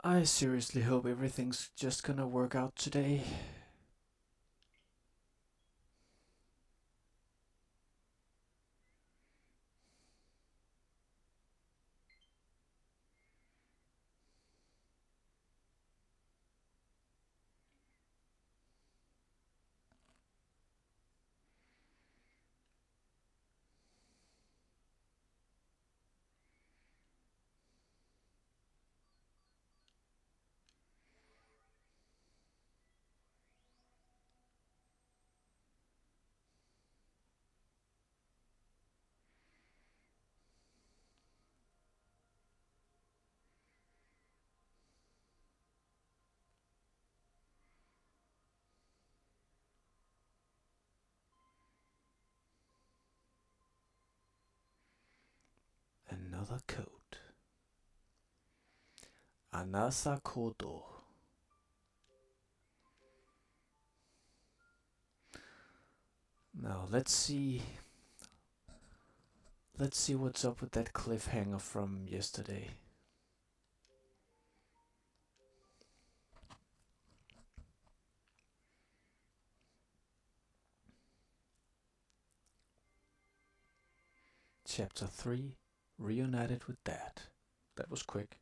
I seriously hope everything's just gonna work out today. Another coat. Anasa kodo. Now let's see. Let's see what's up with that cliffhanger from yesterday. Chapter 3, Reunited with Dad. That was quick.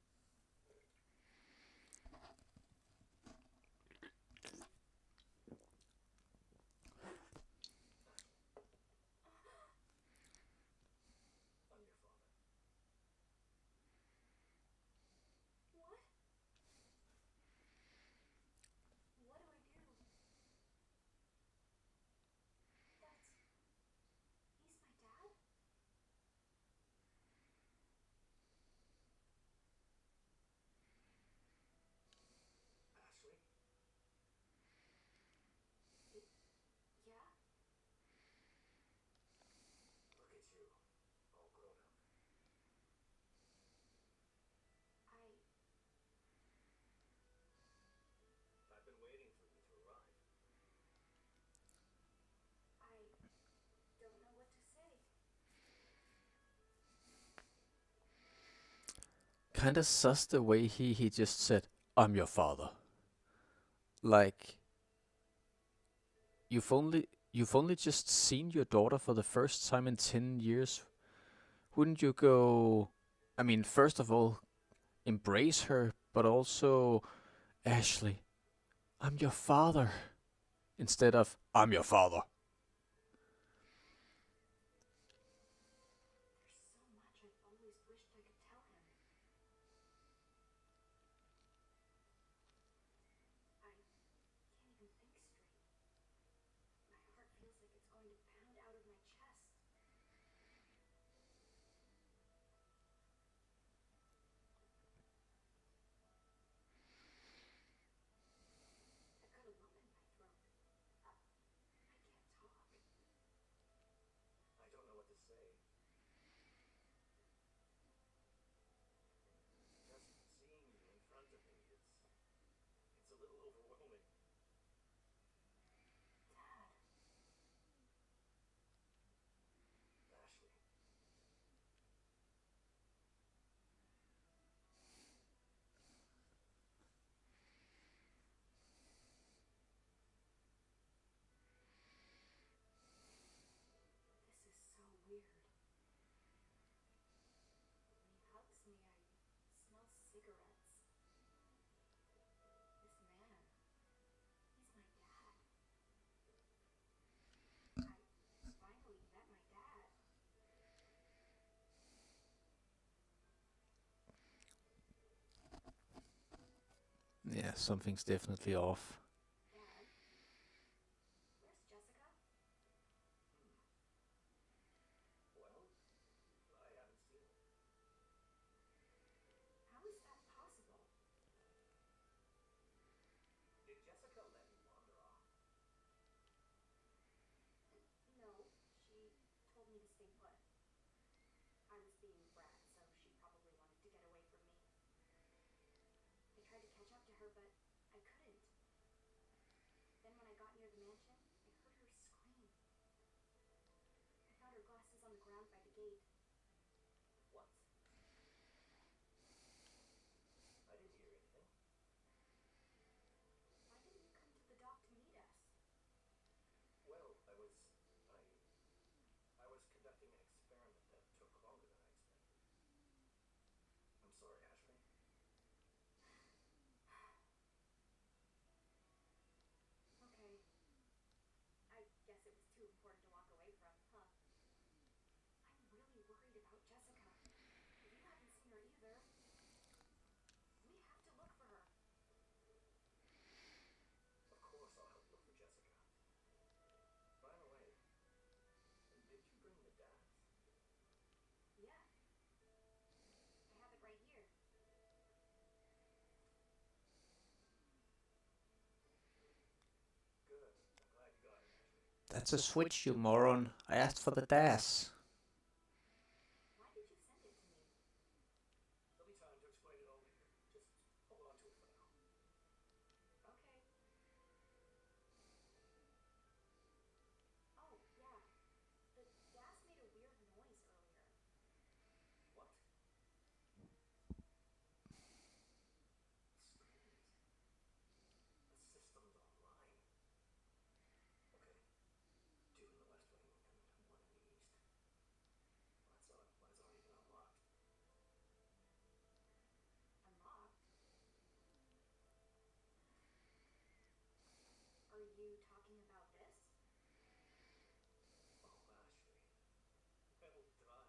Kinda sus the way he just said, I'm your father. Like, you've only just seen your daughter for the first time in 10 years. Wouldn't you go, I mean, first of all, embrace her, but also, Ashley, I'm your father, instead of, I'm your father. Yeah, something's definitely off. That's a switch, you moron. I asked for the DAS. Why did you send it to me? There'll be time to explain it all later. Just hold on to it for now. Okay. Oh, yeah. The gas made a weird noise earlier. What? Screens. The system's online. Okay. Two in the west wing and one in the east. Why it's already been unlocked. Unlocked? Are you talking about this? Oh, Ashley. Well done.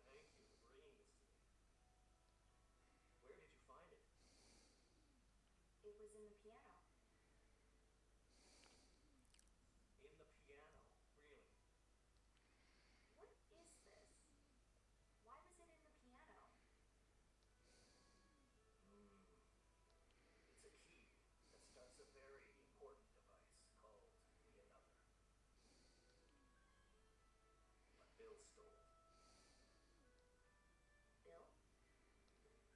Thank you for bringing this to me. Where did you find it? It was in the piano. In the piano. Really? What is this? Why was it in the piano? Hmm. It's a key that starts a very important device called the Another. But Bill stole it. Bill? Who's Bill?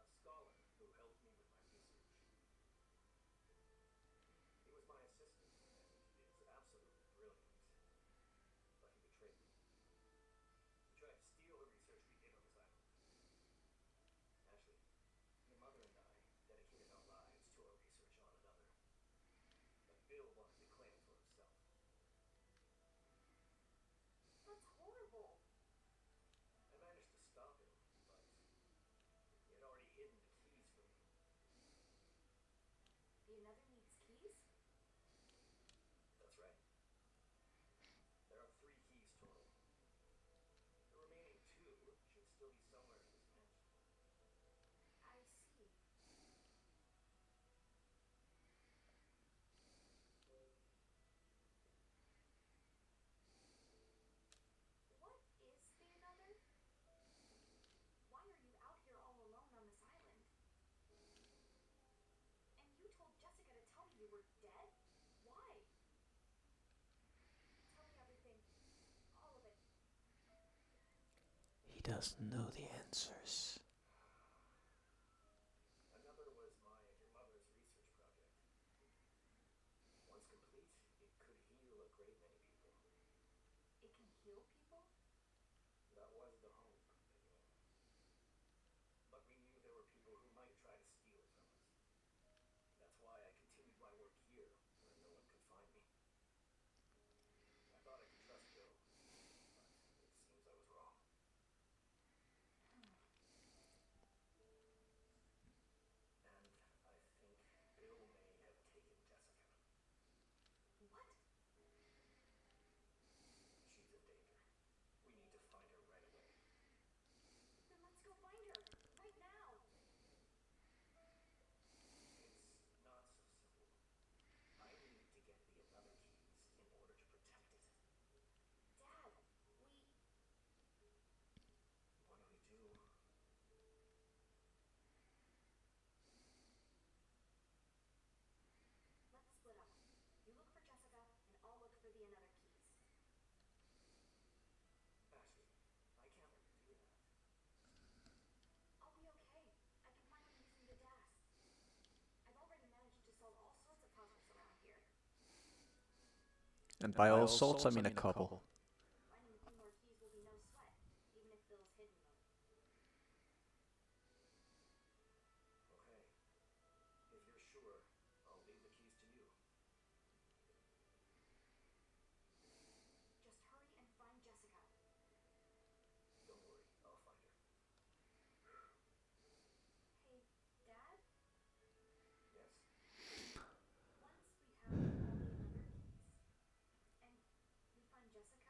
A scholar who helped me with my research. He was my assistant and is absolutely brilliant. But he betrayed me. He tried to steal the research we did on this island. Ashley, your mother and I dedicated our lives to our research on Another. But Bill wanted to claim it for himself. That's horrible. I managed to stop him, but he had already hidden the keys for me. The Another needs keys? That's right. There are 3 keys total. The remaining 2 should still be somewhere in this mansion. I see. What is the Another? Why are you out here all alone on this island? And you told Jessica to tell me you were dead? Why? Tell me everything. All of it. He doesn't know the answers. Another was my and your mother's research project. Once complete, it could heal a great many people. It can heal people? That was the hope, anyway. But we knew there were people who might try to steal it from us. That's why I continued my work here, where no one could find me. I thought I could trust Bill, but it seems I was wrong. And I think Bill may have taken Jessica. What? She's in danger. We need to find her right away. Then let's go find her. Right now. It's not so simple. I need to get the Another keys in order to protect it. Dad, we... What do we do? Let's split up. You look for Jessica, and I'll look for the Another keys. Ashley, I can't let you do that. I'll be okay. I can find them using the DAS. I've already managed to solve all sorts of puzzles around here. And by all sorts, I mean a couple. Finding a few more keys will be no sweat, even if Bill's hidden them. Okay. If you're sure, I'll leave the keys to you. Just hurry and find Jessica. Don't worry, I'll find her. Hey, Dad? Yes? Once we have all the Another keys, and we find Jessica,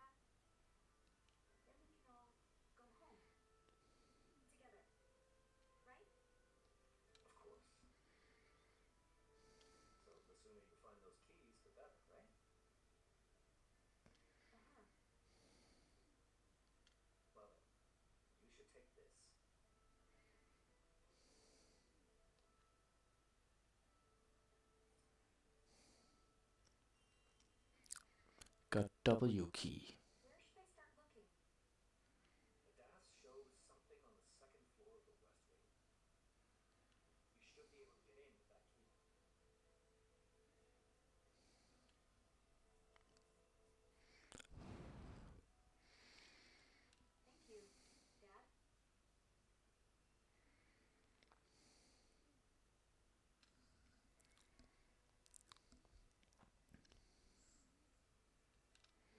Got W key. Where should I start looking? The DAS shows something on the second floor of the West Wing. You should be able to get in with that key. Thank you, Dad.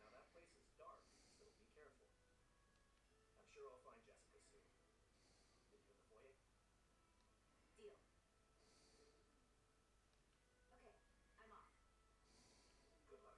Now that place is dark, so be careful. I'm sure I'll find Jessica soon. Meet you in the foyer? Deal. Okay, I'm off. Good luck.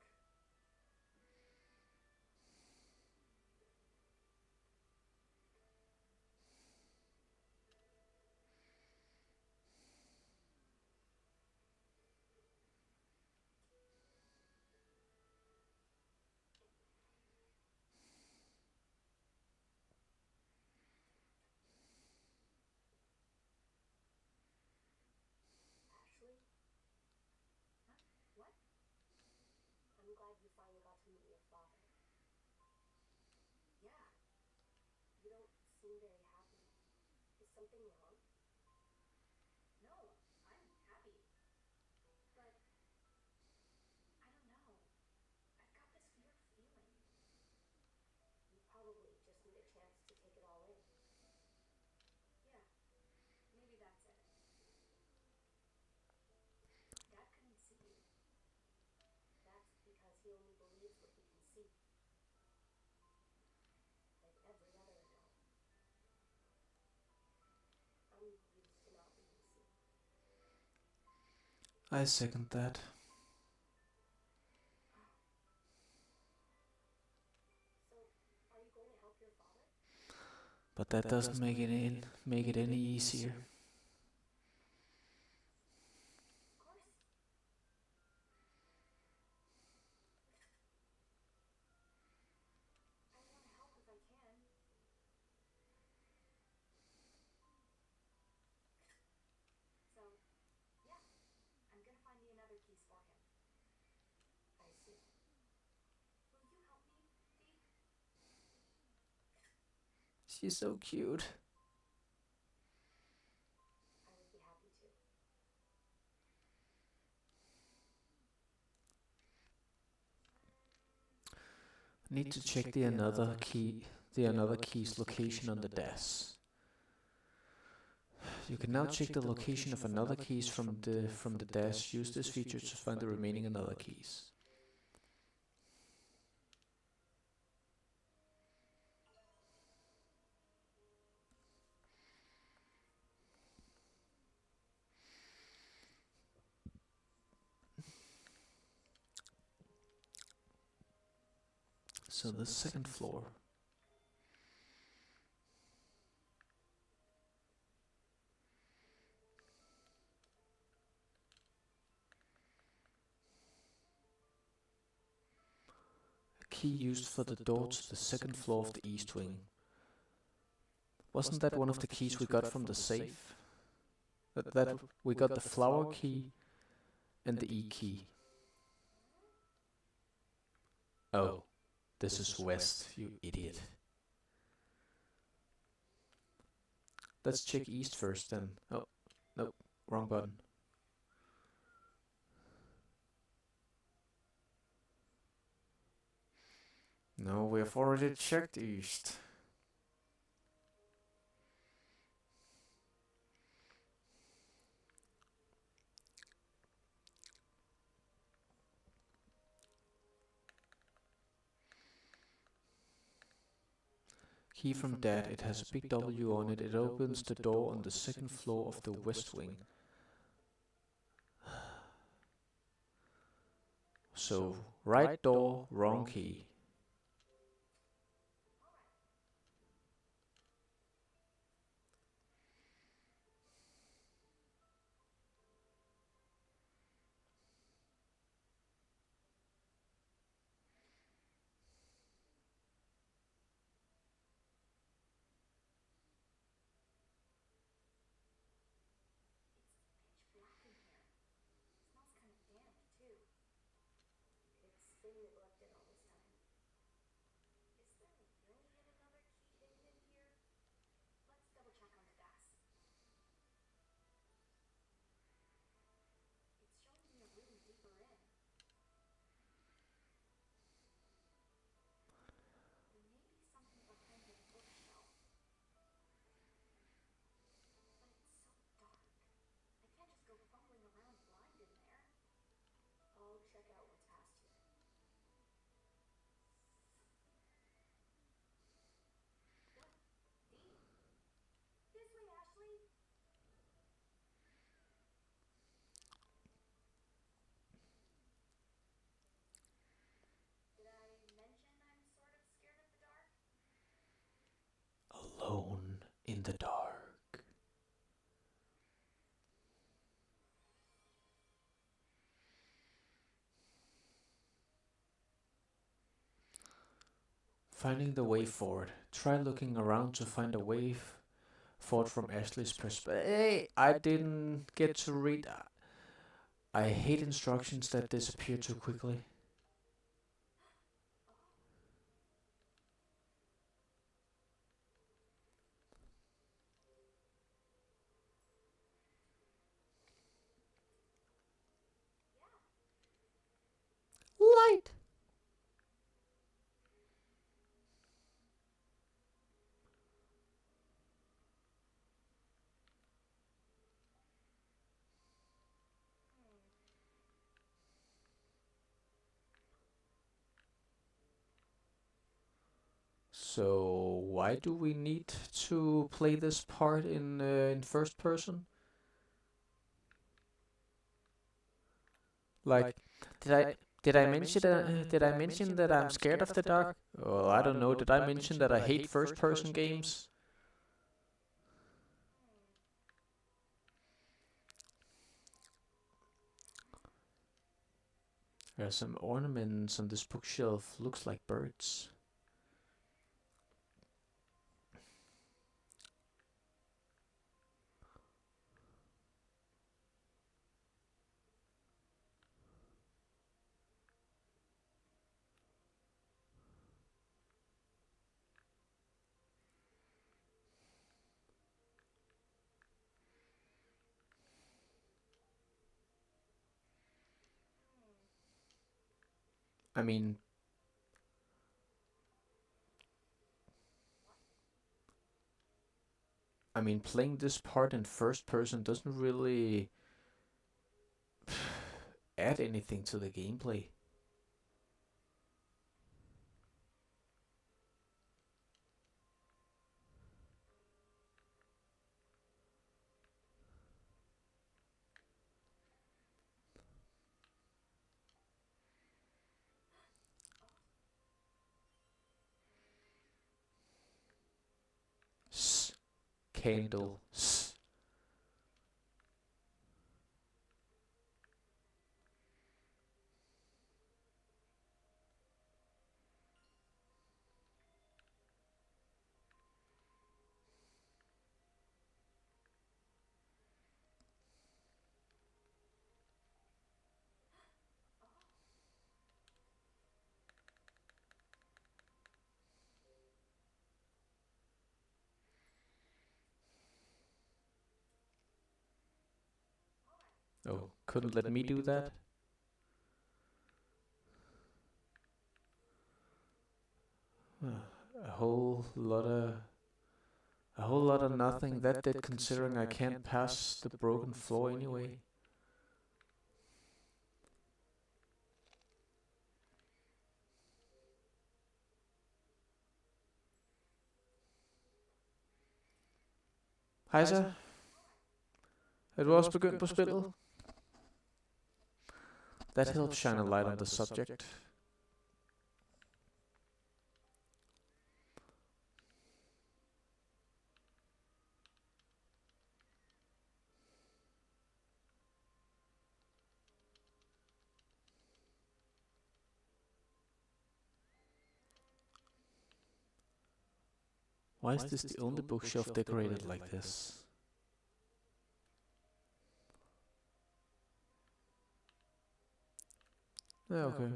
Ashley? Huh? What? I'm glad you finally got to meet your father. Yeah. You don't seem very happy. Is something wrong? No, I'm happy. But I don't know. I've got this weird feeling. You probably just need a chance to take it all in. Yeah, maybe that's it. Dad couldn't see you. That's because he only believes what he can see. Like every other adult. I'm used to not being seen. I second that. So, are you going to help your father? But that doesn't make it any easier. Of course. I want to help if I can. So, yeah, I'm gonna find the another keys for him. I see. Will you help me, Dee? She's so cute. I would be happy to. Need to check the another key's location on the DAS. You can now check the location of another keys from the DAS. Use this feature to find the remaining another keys. So the second floor. A key used for the door to the second floor of the east wing. Wasn't that one of the keys we got from the safe? That we got the flower key and the E key. Oh, this is west, you idiot. Let's check east first then. Oh, nope, wrong button. No, we have already checked east. Key from Dad. It has a big W on it. It opens the door on the second floor of the west wing. So, right door, wrong key. It's pitch black in here. Smells kind of damp, too. It's been neglected all this in the dark. Finding the way forward. Try looking around to find a way forward from Ashley's perspective. Hey, I didn't get to read. I hate instructions that disappear too quickly. Light! So why do we need to play this part in first person? Like, did I mention that I'm scared of the dark? Well, I don't know. Did I mention that I hate first person games? There's some ornaments on this bookshelf. Looks like birds. I mean, playing this part in first person doesn't really add anything to the gameplay. S candle. S. Oh, couldn't let me do that? A whole lot of nothing. That did, considering I can't pass the broken floor anyway. Hej så. Er du også begyndt på spillet? That helps shine a light on the subject. Why is this the only bookshelf decorated like this? Yeah, okay.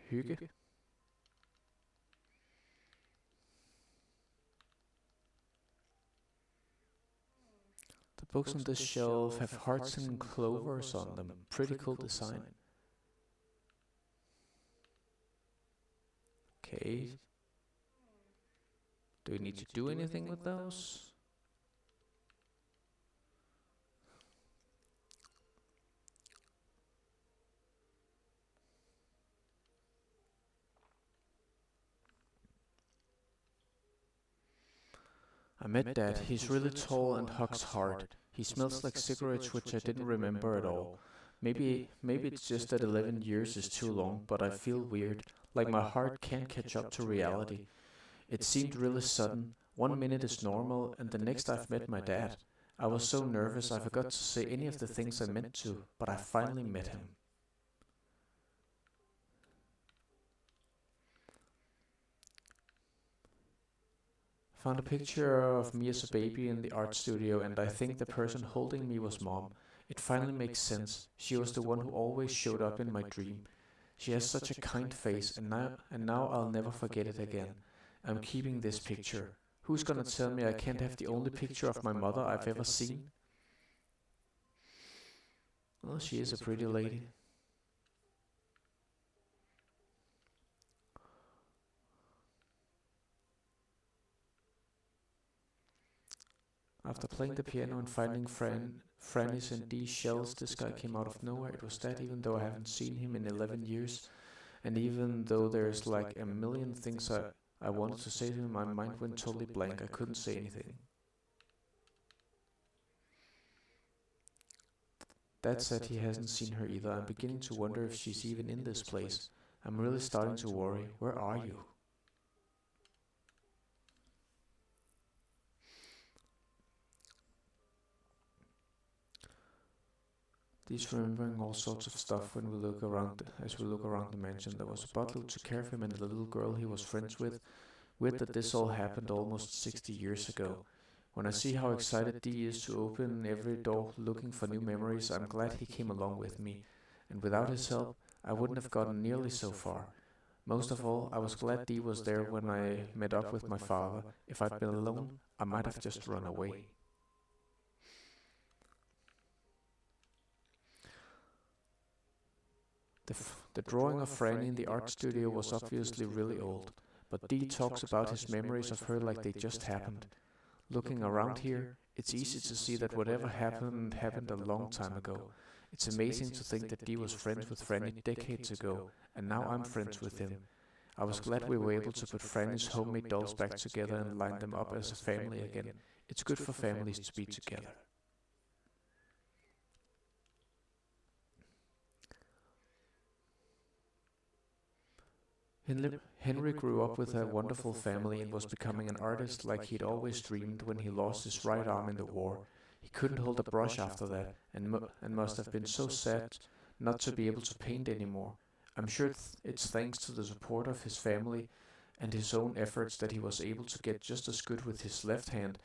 Hygge. The books on this shelf have hearts and clovers on them. Pretty cool design. Okay. Do we need to do anything with those? I met Dad. He's really tall and hugs hard. He smells like cigarettes, which I didn't remember at all. Maybe it's just that 11 years is too long, but I feel weird, like my heart can't catch up to reality. It seemed really sudden. One minute is normal, and the next I've met my dad. I was so nervous I forgot to say any of the things I meant to, but I finally met him. Found a picture of me as a baby in the art studio, and I think the person holding me was mom. It finally makes sense. She was the one who always showed up in my dream. She has such a kind face, and now I'll never forget it again. I'm keeping this picture. Who's gonna tell me I can't have the only picture of my mother I've ever seen? Well, she is a pretty lady. After playing the piano and finding Franny's and D shells, this guy came out of nowhere. It was that, even though I haven't seen him in 11 years, and even though there's like a million things I wanted to say to him, my mind went totally blank. I couldn't say anything. Dad said he hasn't seen her either. I'm beginning to wonder if she's even in this place. I'm really starting to worry. Where are you? He's remembering all sorts of stuff when we look around. As we look around the mansion, there was a butler who took care of him and a little girl he was friends with. Weird that this all happened almost 60 years ago. When I see how excited Dee is to open every door looking for new memories, I'm glad he came along with me. And without his help, I wouldn't have gotten nearly so far. Most of all, I was glad Dee was there when I met up with my father. If I'd been alone, I might have just run away. The drawing of Franny in the art studio was obviously really old, but Dee talks about his memories of her like they just happened. Looking around here, it's easy to see that whatever happened happened a long time ago. It's amazing to think that Dee was friends with Franny decades ago, and now I'm friends with him. I was glad we were able to put Franny's homemade dolls back together and line them up as a family again. It's good for families to be together. Henry grew up with a wonderful family and was becoming an artist like he'd always dreamed when he lost his right arm in the war. He couldn't hold a brush after that, and must have been so sad not to be able to paint anymore. I'm sure it's thanks to the support of his family and his own efforts that he was able to get just as good with his left hand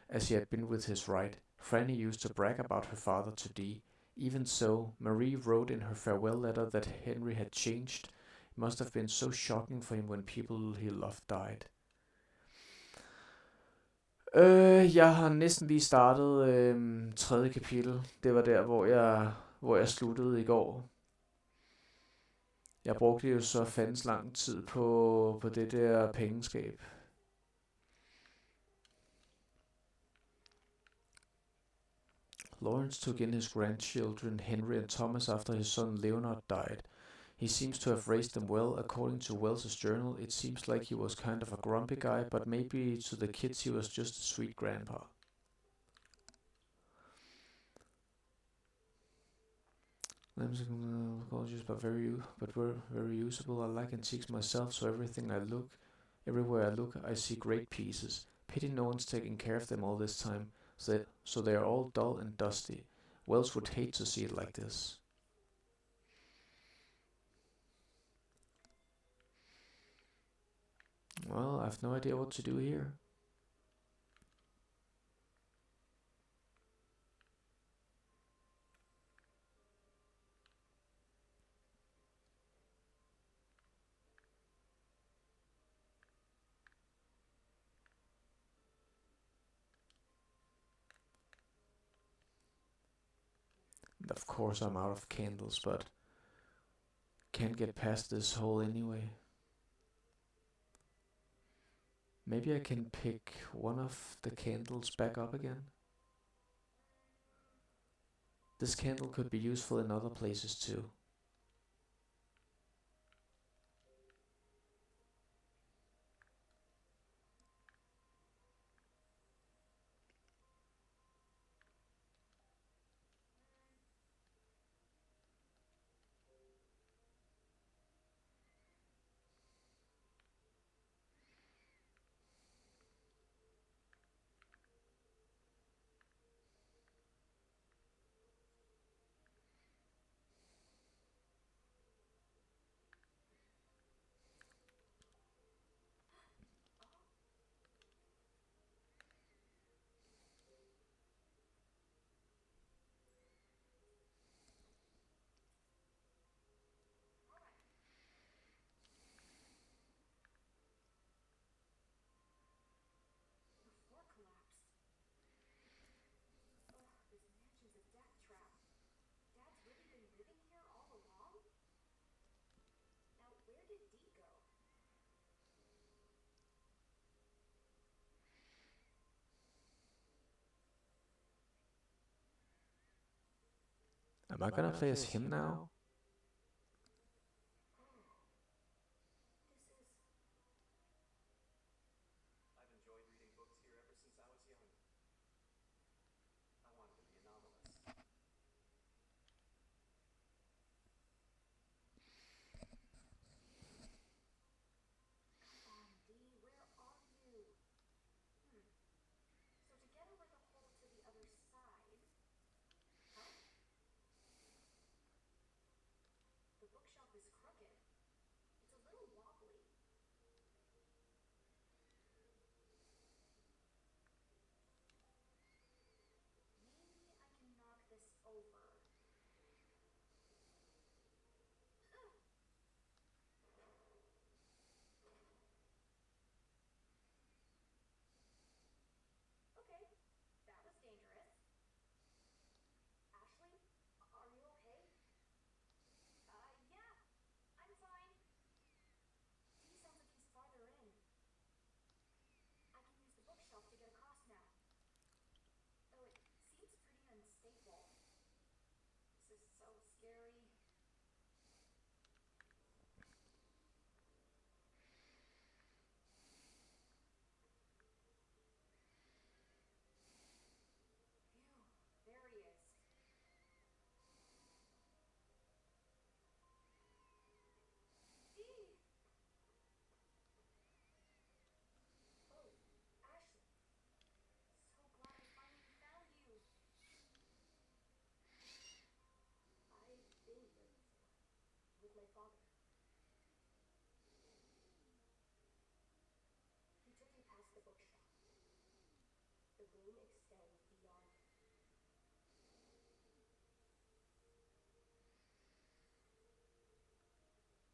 as he had been with his right. Franny used to brag about her father to Dee. Even so, Marie wrote in her farewell letter that Henry had changed. It must have been so shocking for him when people he loved died. Jeg har næsten lige startet tredje kapitel. Det var der, hvor jeg sluttede i går. Jeg brugte jo så fandens lang tid på det der pengeskab. Lawrence took in his grandchildren, Henry and Thomas, after his son Leonard died. He seems to have raised them well. According to Wells's journal, it seems like he was kind of a grumpy guy, but maybe to the kids he was just a sweet grandpa. Gorgeous, but very usable. I like antiques myself, so everywhere I look, I see great pieces. Pity no one's taking care of them all this time, so they are all dull and dusty. Wells would hate to see it like this. Well, I have no idea what to do here. And of course I'm out of candles, but can't get past this hole anyway. Maybe I can pick one of the candles back up again. This candle could be useful in other places too. Am I gonna play as him now? This is. I've enjoyed reading books here ever since I was young. I wanted to be a novelist. Come on, Dee, where are you? So to get over the hole to the other side. Huh? The bookshelf is crooked. It's a little wobbly. Maybe I can knock this over. Ugh. Okay, that was dangerous. Ashley, are you okay? Yeah, I'm fine. Dee sounds like he's farther in. I can use the bookshelf to get across now. Though it seems pretty unstable. This is so scary. Phew, there he is. Dee! Oh, Ashley. So glad I finally found you. I've been here before. With my father. He took me past the bookshop. The room extends beyond it.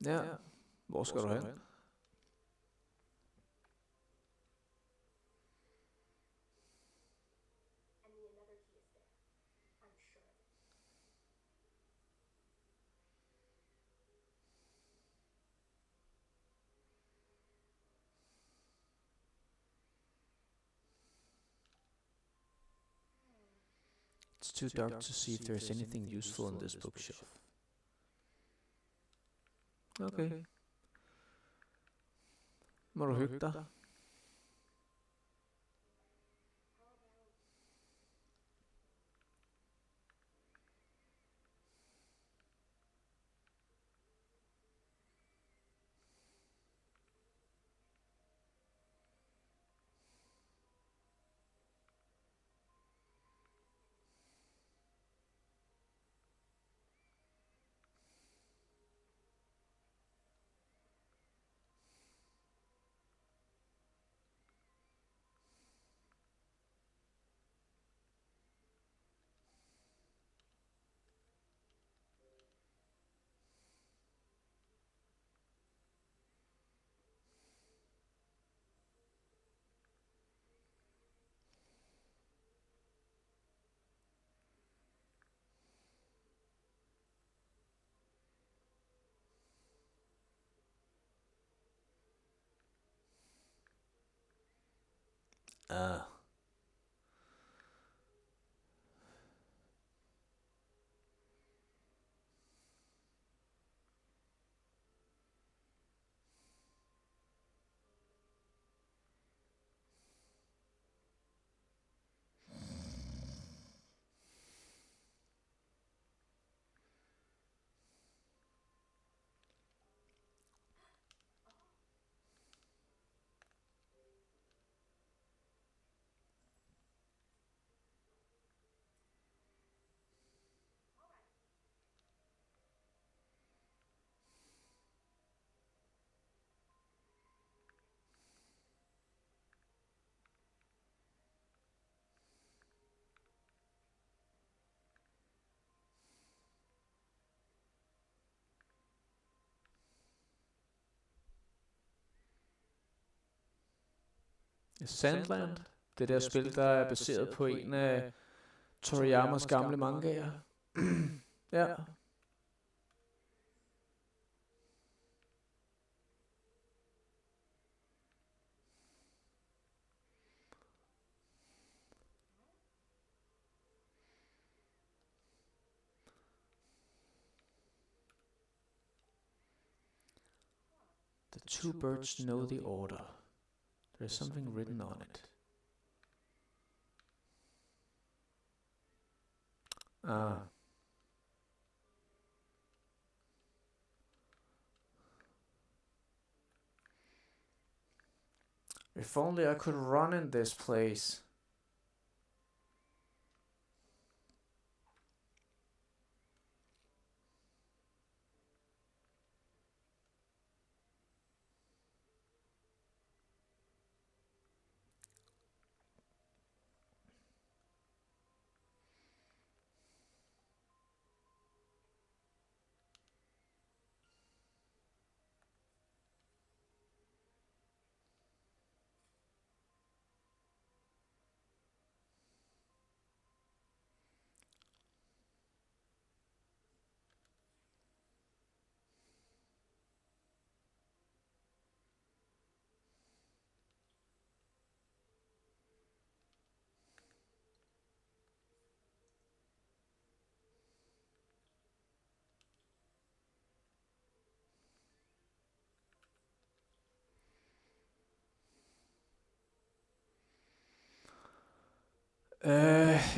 Ja. Hvor skal du hen? And the another key is there. I'm sure of it. It's too dark to see if there's anything useful in this bookshelf. Okay. Må du hygge dig? How about Ah. all right. Sandland. Det der spil, der er baseret på en afToriyamas gamle mangaer. Ja. The two birds know the order. There's something written on it. Ah. If only I could run in this place.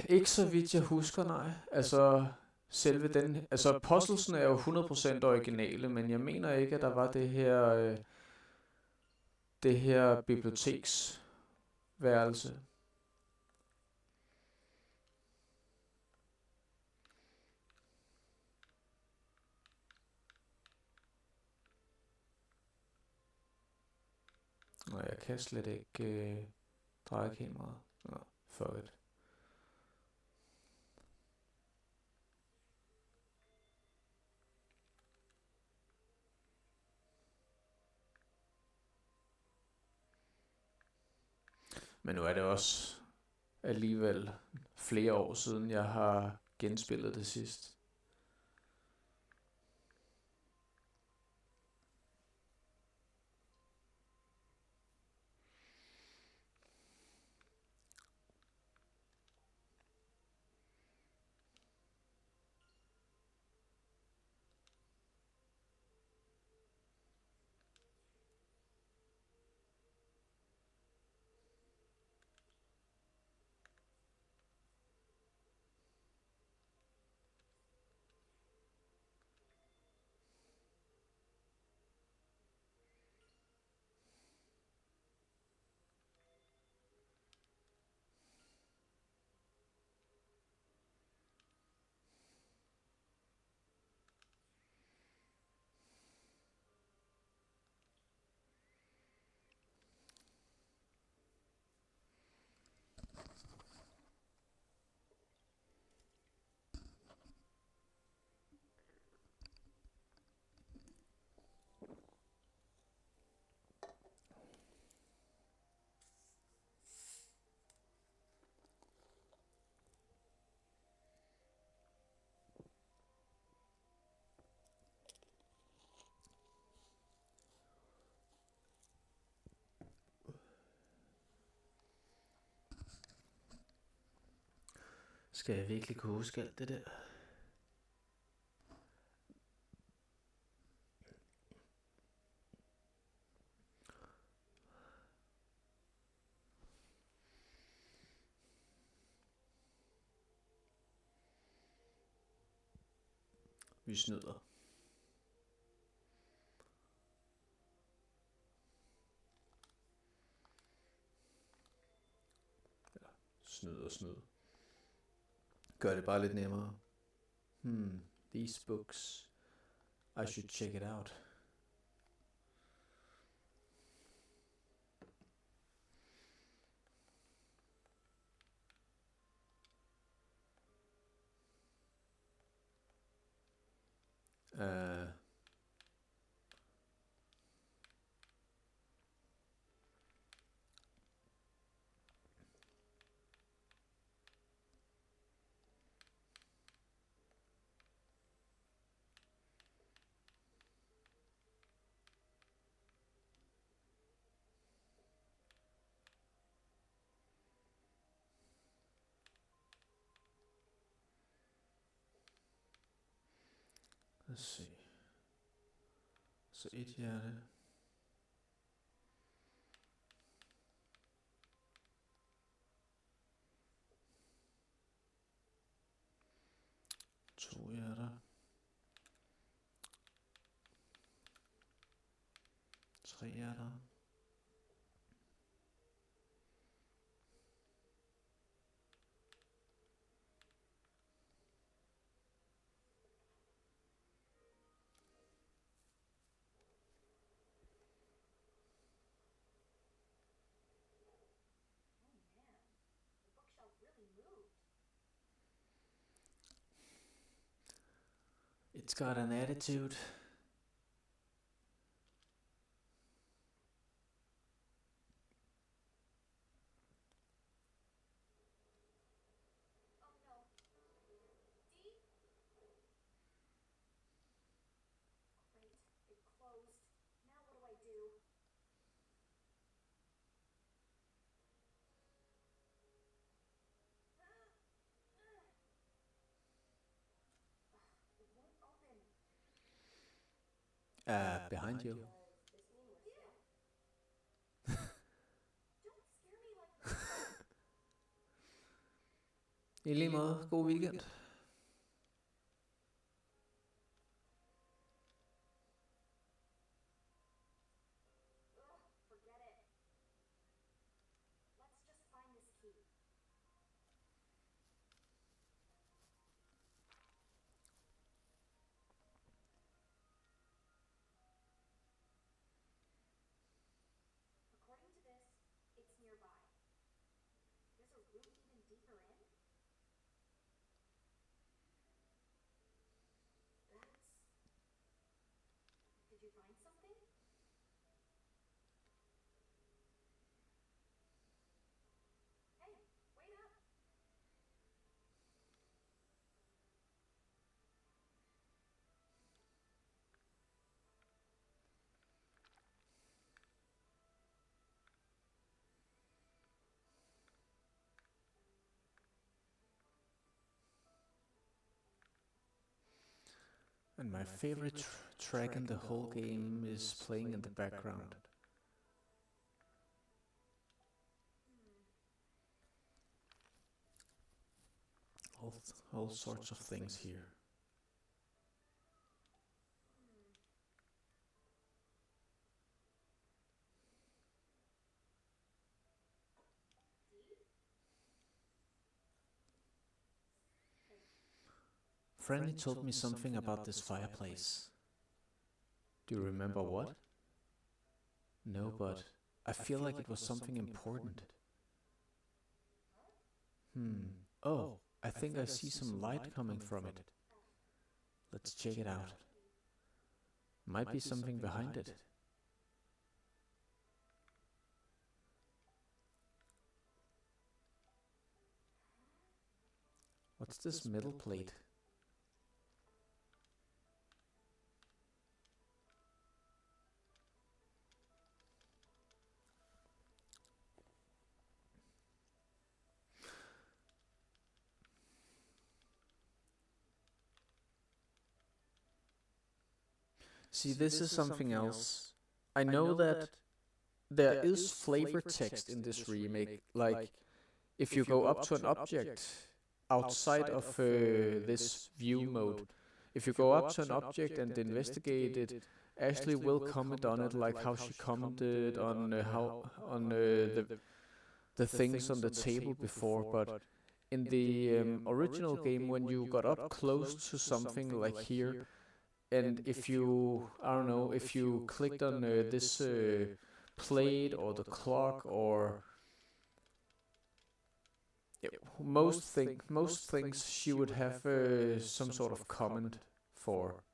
Ikke så vidt jeg husker, nej. Altså, selve den... Altså, puzzlesen er jo 100% originale, men jeg mener ikke, at der var det her biblioteksværelse. Og jeg kan slet ikke dreje kameraet. Nå, fuck it. Men nu er det også alligevel flere år siden, jeg har genspillet det sidst. Skal jeg virkelig kunne huske alt det der? Vi snyder. Snyd og snyd. Gør det bare lidt nemmere. These books. I should check it out. Uh, Let's see. Så et hjerte. Træerne. Oh man, the bookshelf really moved. It's got an attitude. Oh no. Dee? Great, it closed. Now what do I do? It won't open. Behind you. Does this mean we're stuck? Don't scare me like that. I lige måde. God weekend. Ugh, forget it. Let's just find this key. According to this, it's nearby. There's a route even deeper in? That's... Did you find something? Hey, wait up! And my favorite track in the whole game is playing in the background. All sorts of things here. Dee? Hey, Franny told me something about this fireplace. Do you remember what? No, but I feel like it was something important. Oh, I think I see some light coming from it. Let's check it out. Might be something behind it. What's this metal plate? See, this is something else. I know that there is flavor text in this remake. Like, if you go up to an object outside of this view mode, if you go up to an object and investigate it, Ashley will comment on it, like how she commented on the things on the table before. But in the original game, when you got up close to something like here, and if you, I don't know, if you clicked on this plate or the clock or most things she would have some sort of comment for.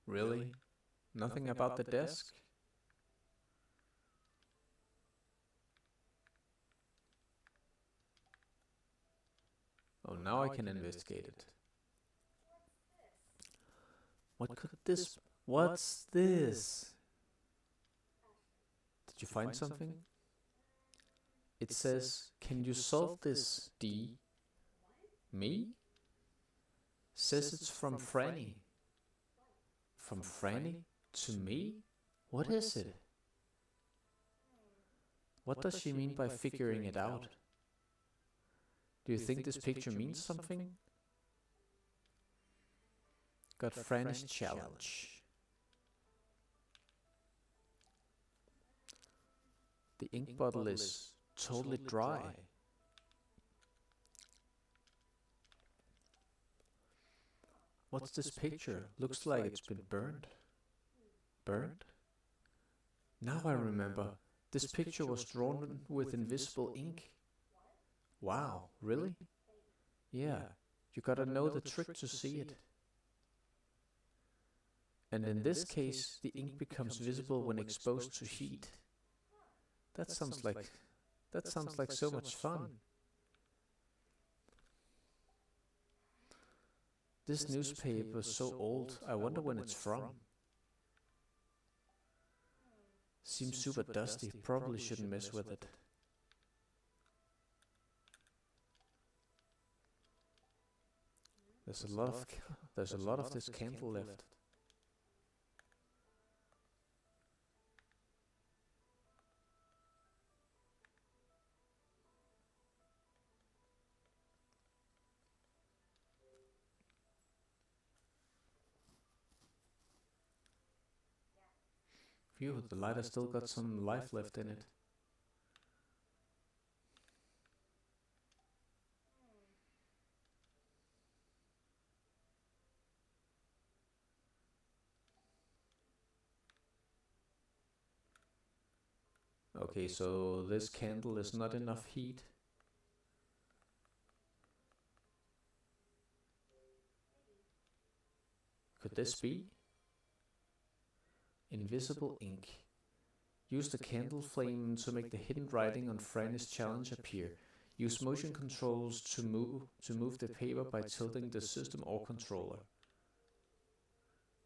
Really? Nothing about the desk? Oh, now I can investigate it. What could this... What's this? Did you find something? It says, can you solve this, D? Me? Says it's from Franny. From Franny to me? What is it? What does she mean by figuring it out? Do you think this picture means something? Got Franny's challenge. The ink bottle is totally dry. What's this picture? Looks like it's been burned. Burned? Now I remember. This picture was drawn with invisible ink. Wow, really? Yeah, you gotta know the trick to see it. And in this case, the ink becomes visible when exposed to heat. That sounds like so much fun. This newspaper is so old, I wonder when it's from. Seems super dusty, probably shouldn't mess with it. There's a lot of this candle left. Phew, the light has still got some life left in it. Okay, so this candle is not enough heat. Could this be? Invisible ink. Use the candle flame to make the hidden writing on Franny's challenge appear. Use motion controls to move the paper by tilting the system or controller.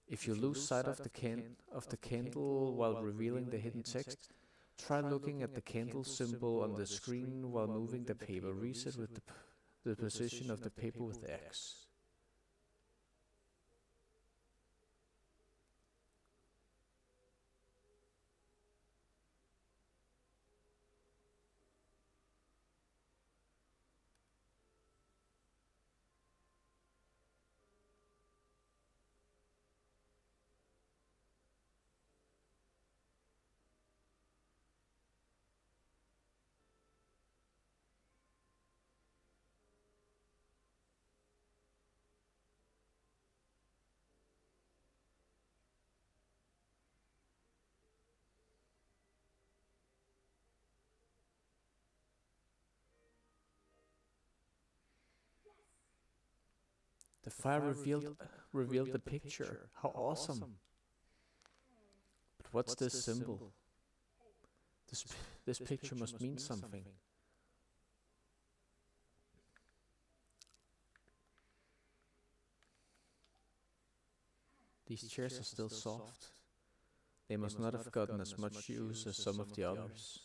If you lose sight of the candle while revealing the hidden text, try looking at the candle symbol on the screen while moving the paper. Reset with the position of the paper with X. The fire revealed the picture. How awesome! But what's this symbol? This picture must mean something. These chairs are still soft. They must not have gotten as much use as some of the others.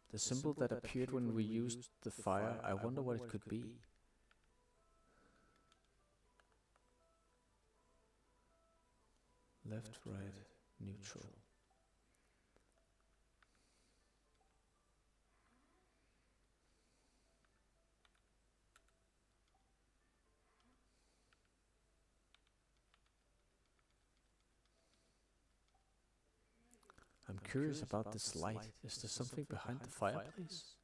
The symbol that appeared when we used the fire, I wonder what it could be. Left, right, neutral. I'm curious about this light. Is there something behind the fireplace?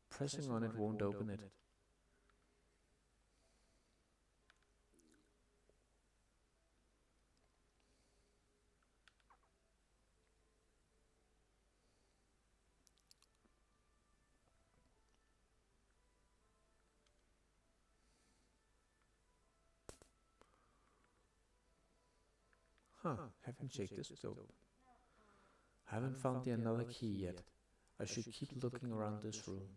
Pressing on it won't open it. Huh, haven't checked this dope. Haven't found the another key yet. I should keep looking around this room.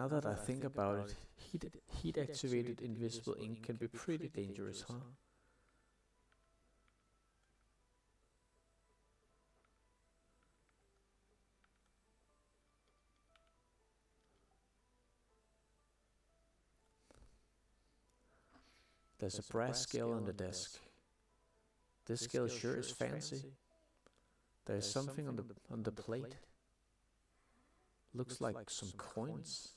Now that I think about it, heat-activated invisible ink can be pretty dangerous, huh? There's a brass scale on the desk. This scale sure is fancy. There's something on the plate. Looks like some coins.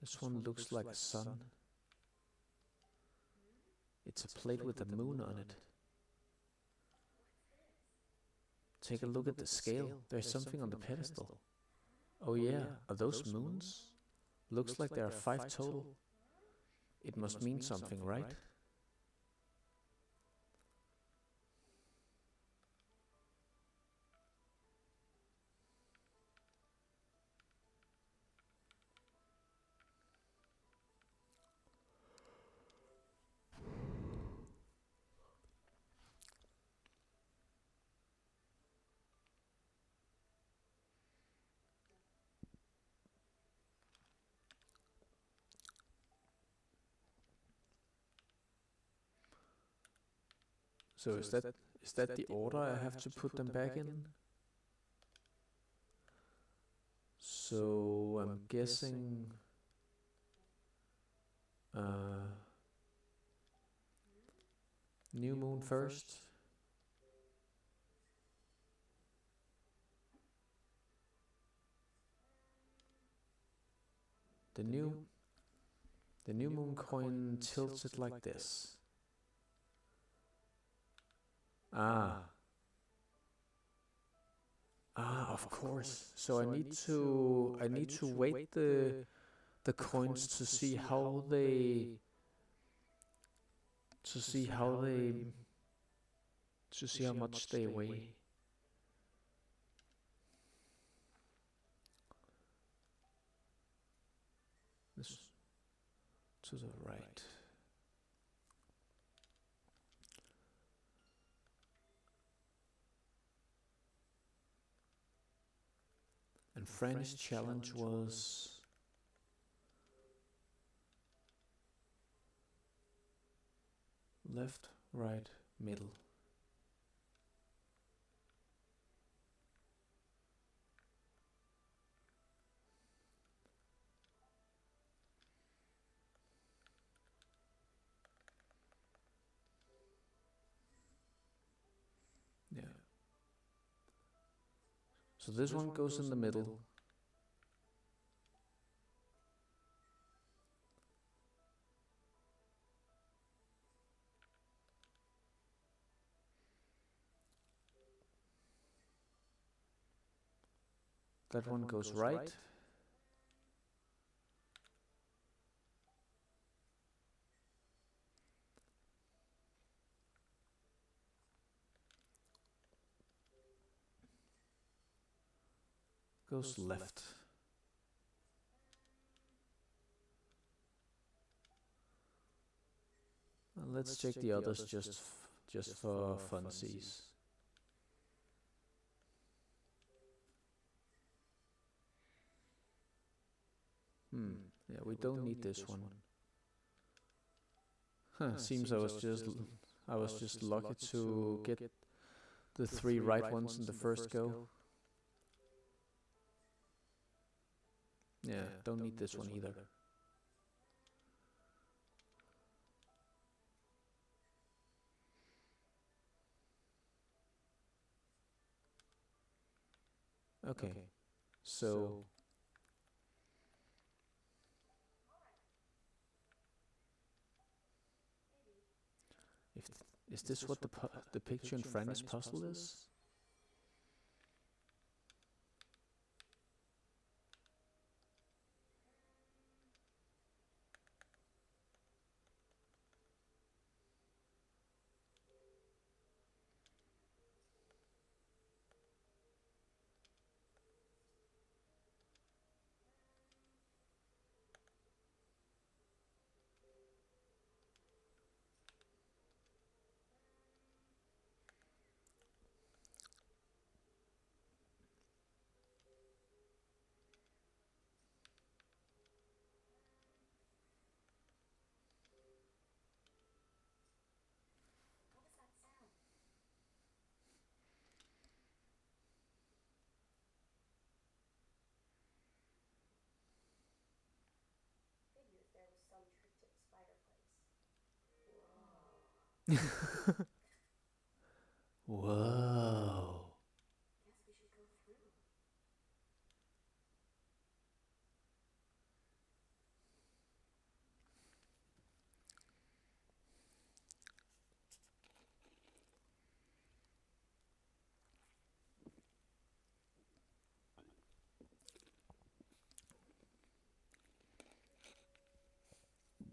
This one looks like a sun. It's a plate with a moon on it. Take a look at the scale. There's something on the pedestal. Oh yeah, are those moons? Looks like there are 5 total. It must mean something, right? So is that the order I have to put them back in? So I'm guessing new moon first. The new moon coin tilts it like this. Ah, of course. So I need to weight the coins to see how they to see how much they weigh. This to the right. And Franny's challenge was left, right, middle. Yeah. So this one goes in the middle. That one goes right. Goes left. Let's check the others just for funsies. Yeah, we don't need this one. Huh, seems I was just lucky to get the 3 right ones in the first go. Yeah, don't need this one either. Okay, so if is this what the picture in Franny's puzzle is? Whoa. Guess we should go through.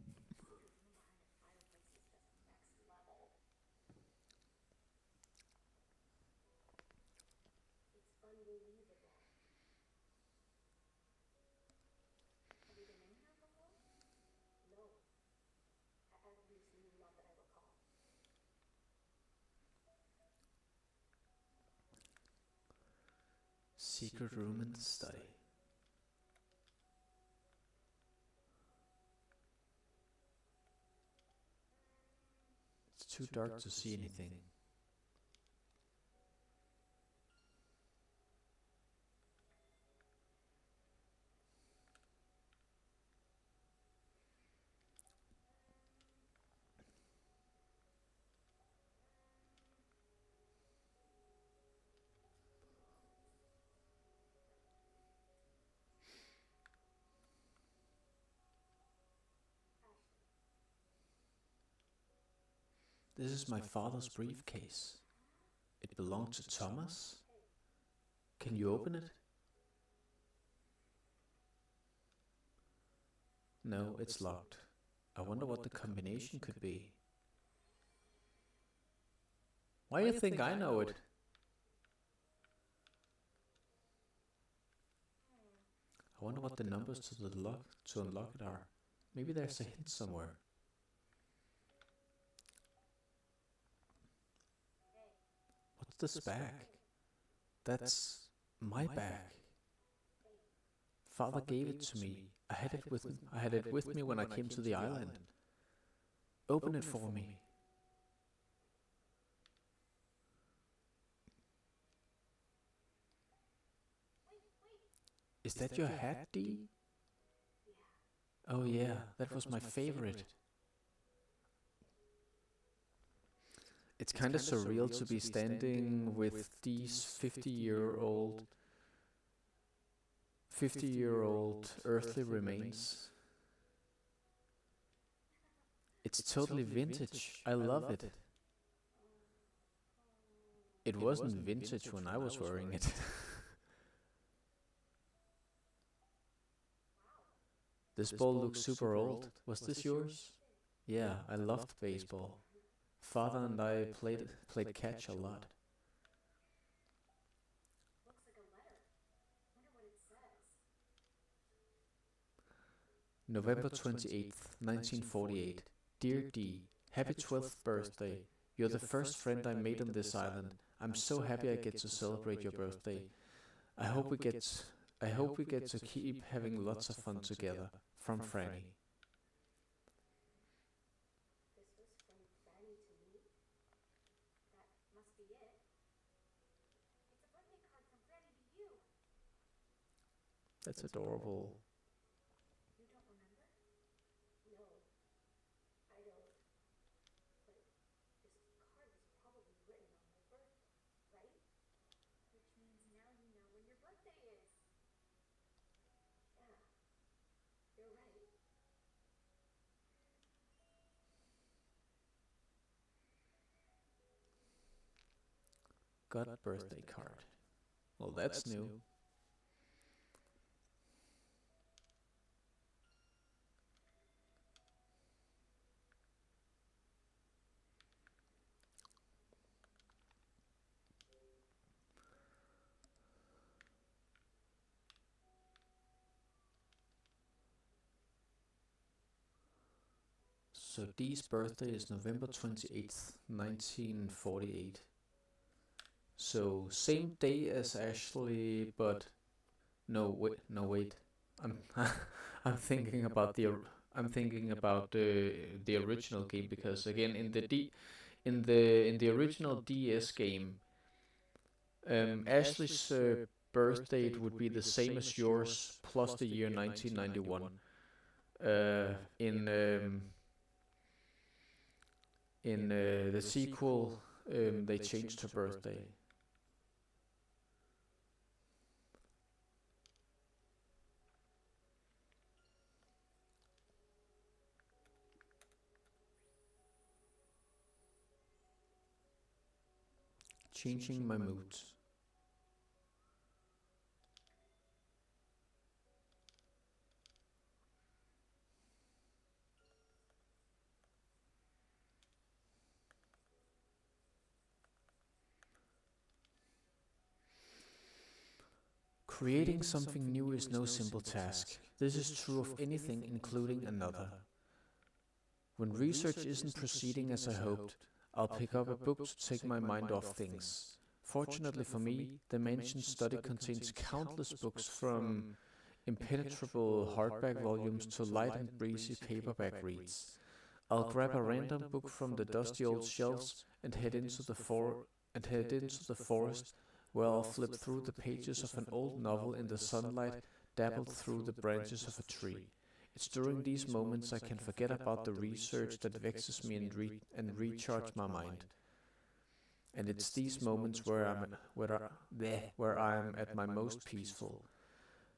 Secret room behind the fireplace is just next level. It's unbelievable. Have you been in here before? No. At least not that I recall. Secret room in the study. It's too dark to see anything. Ashley. This is my father's briefcase. It belonged to Thomas? Can you open it? No, it's locked. I wonder what the combination could be. Why do you think I know it? I wonder what the numbers to the lock to unlock it are. Maybe there's a hint somewhere. What's this bag? That's my bag. Father gave it to me. I had it with me when I came to the island. Open it for me. Is that your hat, Dee? Oh yeah, that was my favorite. It's kind of surreal to be standing with these 50-year-old earthly remains. It's totally vintage. I love it. It wasn't vintage when I was wearing it. This ball looks super old. Was this yours? Yeah, I loved baseball. Father and I played catch a lot. Looks like a letter. Wonder what it says. November 28th, 1948. Dear Dee, happy 12th birthday. You're the first friend I made on this island. I'm so happy I get to celebrate your birthday. I hope we get to keep having lots of fun together. From Franny. This was from Fanny to me? That must be it. It's a birthday card from Fanny to you. That's adorable. You don't remember? No, I don't. But this card was probably written on my birthday, right? Which means now you know when your birthday is. Yeah, you're right. Got birthday card. Well, that's new. So Dee's birthday is November 28th, 1948. So same day as Ashley, but no wait. I'm I'm thinking about the original game, because again in the original DS game, Ashley's birth date would be the same as yours plus the year 1991. In In the sequel, they changed her birthday. Changing my moods. Creating something new is no simple task. This is true of anything, including another. When research isn't proceeding as I hoped, I'll pick up a book to take my mind off things. Fortunately for me, the mentioned study contains countless books from impenetrable hardback volumes to light and breezy paperback reads. I'll grab a random book from the dusty old shelves and head into the forest, where I'll flip through the pages of an old novel in the sunlight dappled through the branches of a tree. It's during these moments I can forget about the research that vexes me and recharge my mind. And it's these moments where I am at my most peaceful.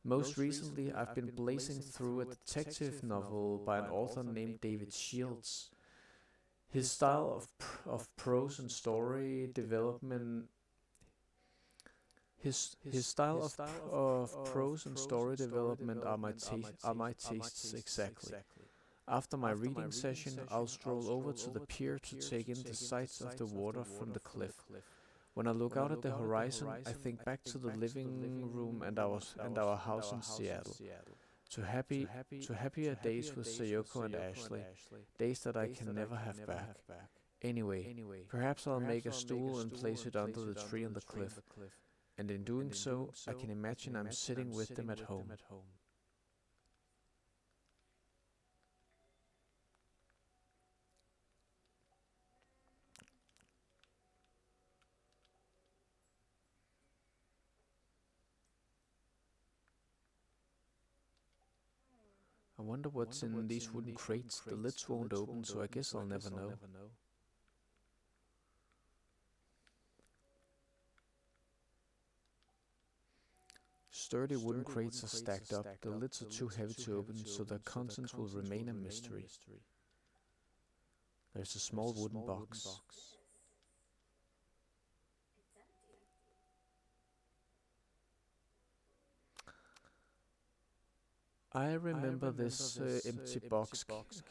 Most recently, I've been blazing through a detective novel by an author named David Shields. His style of prose and story development his style of prose and story development are my tastes exactly. After my reading session, I'll stroll over to the pier to take in the sights of the water from the cliff. When I look out at the horizon, I think back to the living room and our house in Seattle. To happier days with Sayoko and Ashley, days that I can never have back. Anyway, perhaps I'll make a stool and place it under the tree on the cliff, and in doing so, I can imagine I'm sitting with them at home. I wonder what's in these wooden crates. The lids won't open, so I guess I'll never know. Sturdy wooden crates are stacked up. The lids are too heavy to open, so their contents will remain a mystery. There's a small wooden box. It's empty. I remember this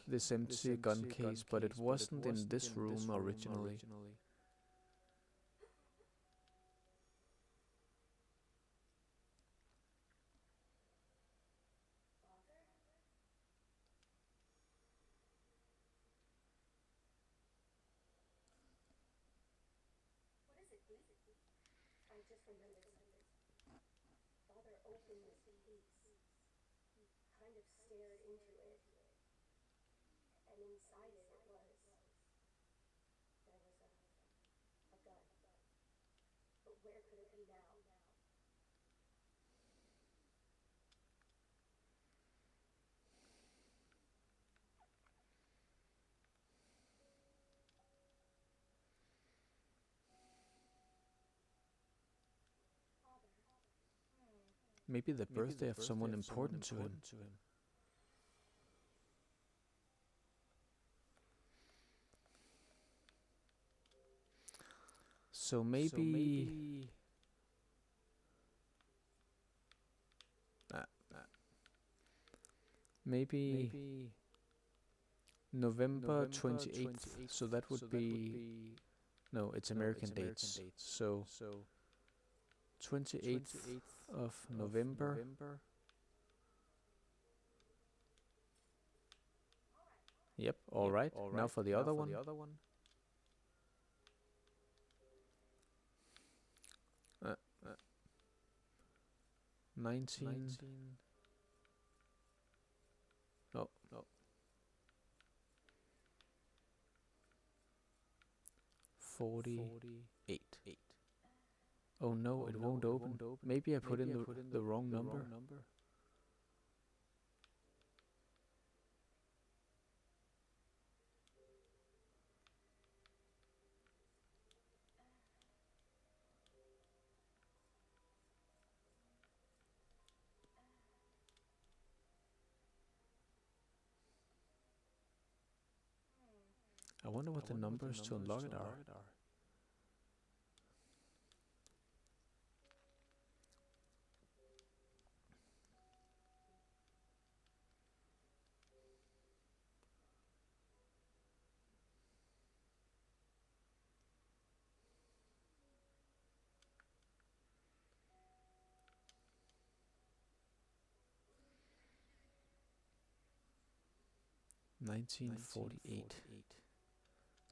this empty gun case, but it wasn't in this room originally. Father? What is it, Pete? I just remembered something. Father opened this case. He kind of stared into it. And inside it was... There was a gun. But where could it be now? Father. Maybe the birthday of someone important to him. So maybe... maybe November 28th, so that would be... No, it's American dates. So 28th of November. Yep, alright. Now for the other one. 19. No. 48. Oh no, it won't open. Maybe I put in the wrong number. I wonder what the numbers to unlock it are. $19.48.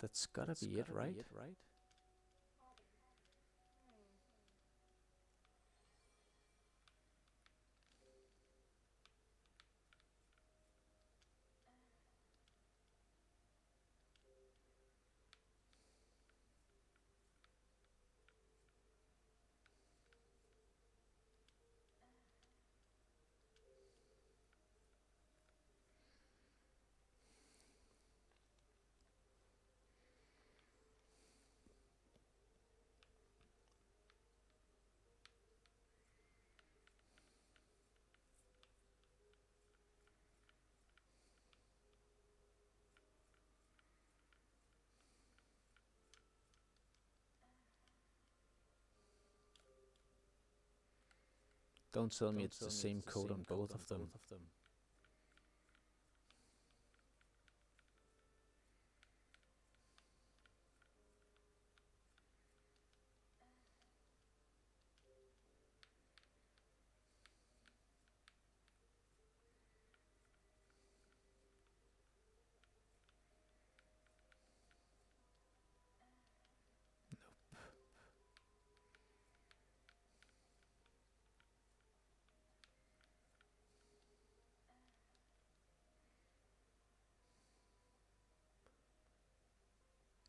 That's gotta be it, right? Don't tell me it's the same code on both of them.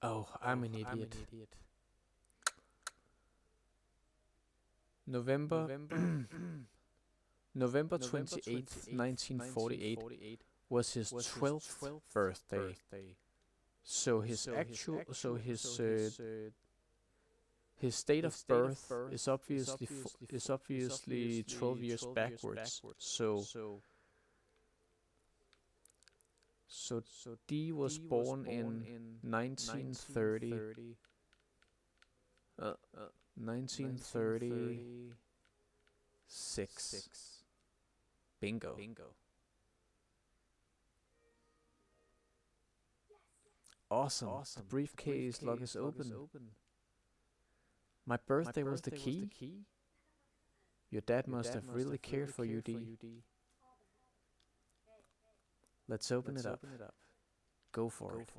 Oh, I'm an idiot. November November 28th, 1948 was his 12th birthday. So his date of birth is obviously 12 years backwards. So D was born in 1930. 1936. Bingo. Awesome. The briefcase lock is open. My birthday was the key? Your dad must have really cared for you, D. Let's open it up. Go for it.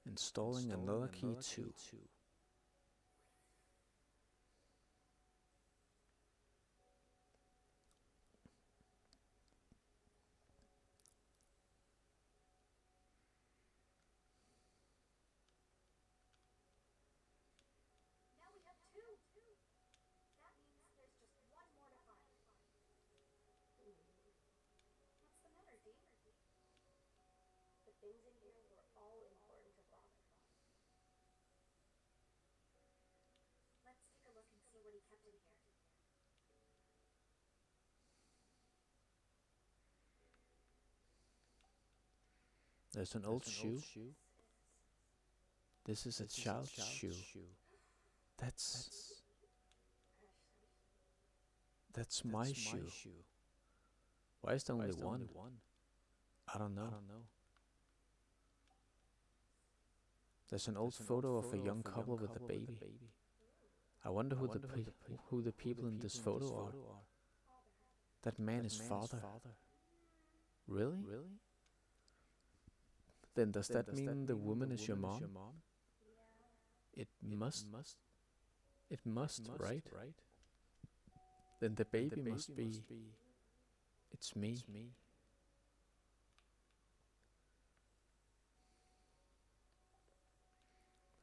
Installing another key too. Now we have two. That means there's just one more to find. What's the matter, Dee? The things in here were all important to Father. Let's take a look and see what he kept in here. There's an old shoe. This is a child's shoe. That's my shoe. Why is there only one? I don't know. There's an old photo of a young couple with a baby. I wonder who the people in this photo are. That man is father. Really? Then does that mean the woman is your mom? It must. It must, right? Then the baby must be. It's me.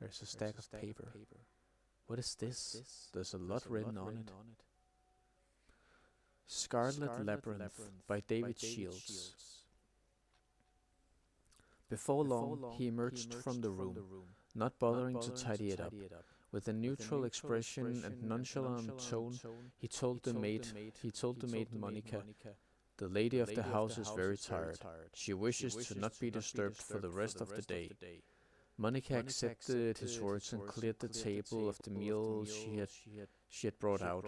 There's a stack of paper. What is this? There's a lot written on it. Scarlet Labyrinth by David Shields. Before long, he emerged from the room, not bothering to tidy it up. With a neutral expression and nonchalant tone, he told the maid Monica, "The lady of the house is very tired. She wishes to not be disturbed for the rest of the day." Monica accepted his words and cleared the table of the meal she had brought out.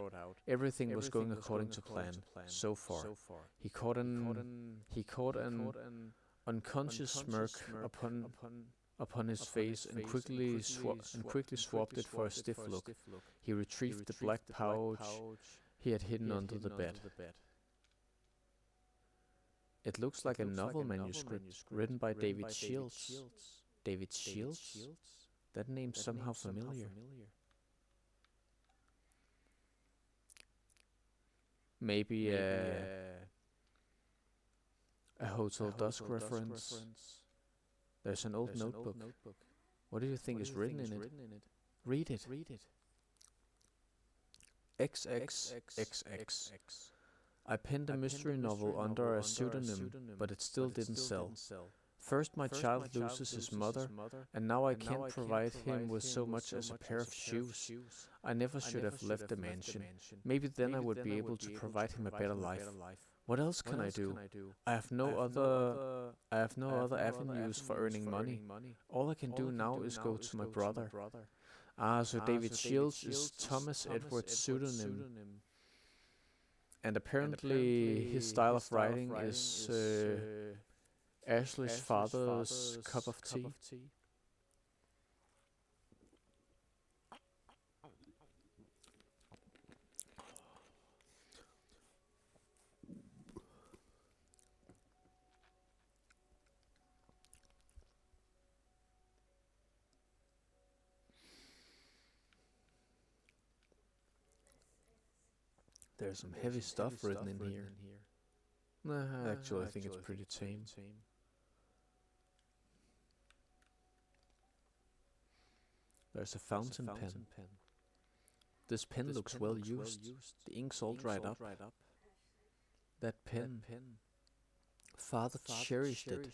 Everything was going according to plan so far. He caught an unconscious smirk upon his face and quickly swapped it for a stiff look. He retrieved the black pouch he had hidden under the bed. It looks like a novel manuscript written by David Shields. David Shields? That name's somehow familiar. Maybe a Hotel Dusk reference. There's an old notebook. What do you think is written in it? Read it. XXXX. I penned a mystery novel under a pseudonym, but it still didn't sell. First my child loses his mother, and now I can't provide him with so much as a pair of shoes. I never should have left the mansion. Maybe then I would be able to provide him a better life. What else can I do? I have no other avenues for earning money. All I can do now is go to my brother. Ah, so David Shields is Thomas Edward's pseudonym. And apparently his style of writing is Ashley's father's cup of tea. There's some heavy stuff written in here. Nah, actually I think it's pretty tame. There's a fountain pen. This pen looks well used. The ink's all dried up. That pen. Father cherished it.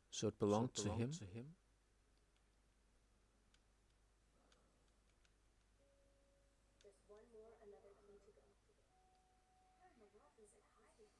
So it belonged to him? Just one more, another clue to go. Where in the world is it hiding?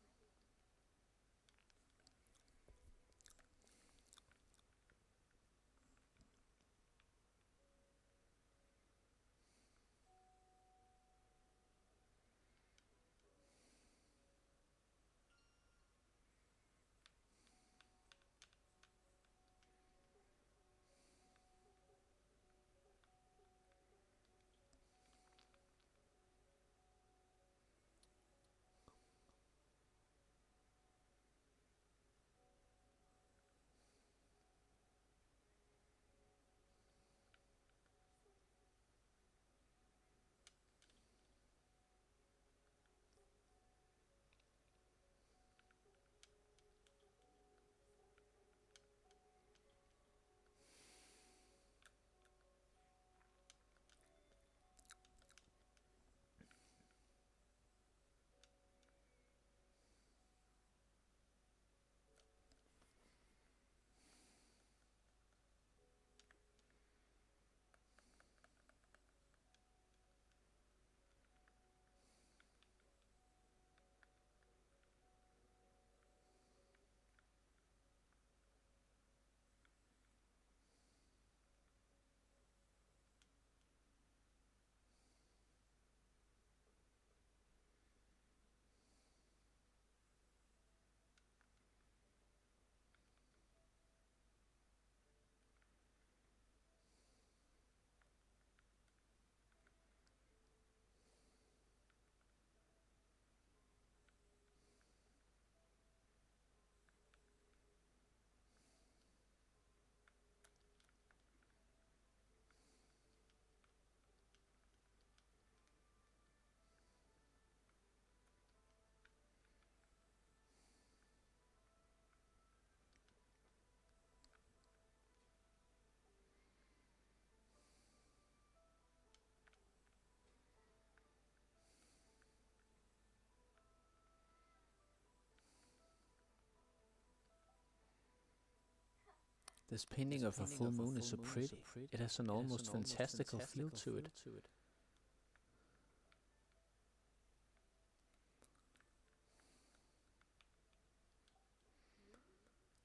This painting of a full moon is so pretty. It has an almost fantastical feel to it.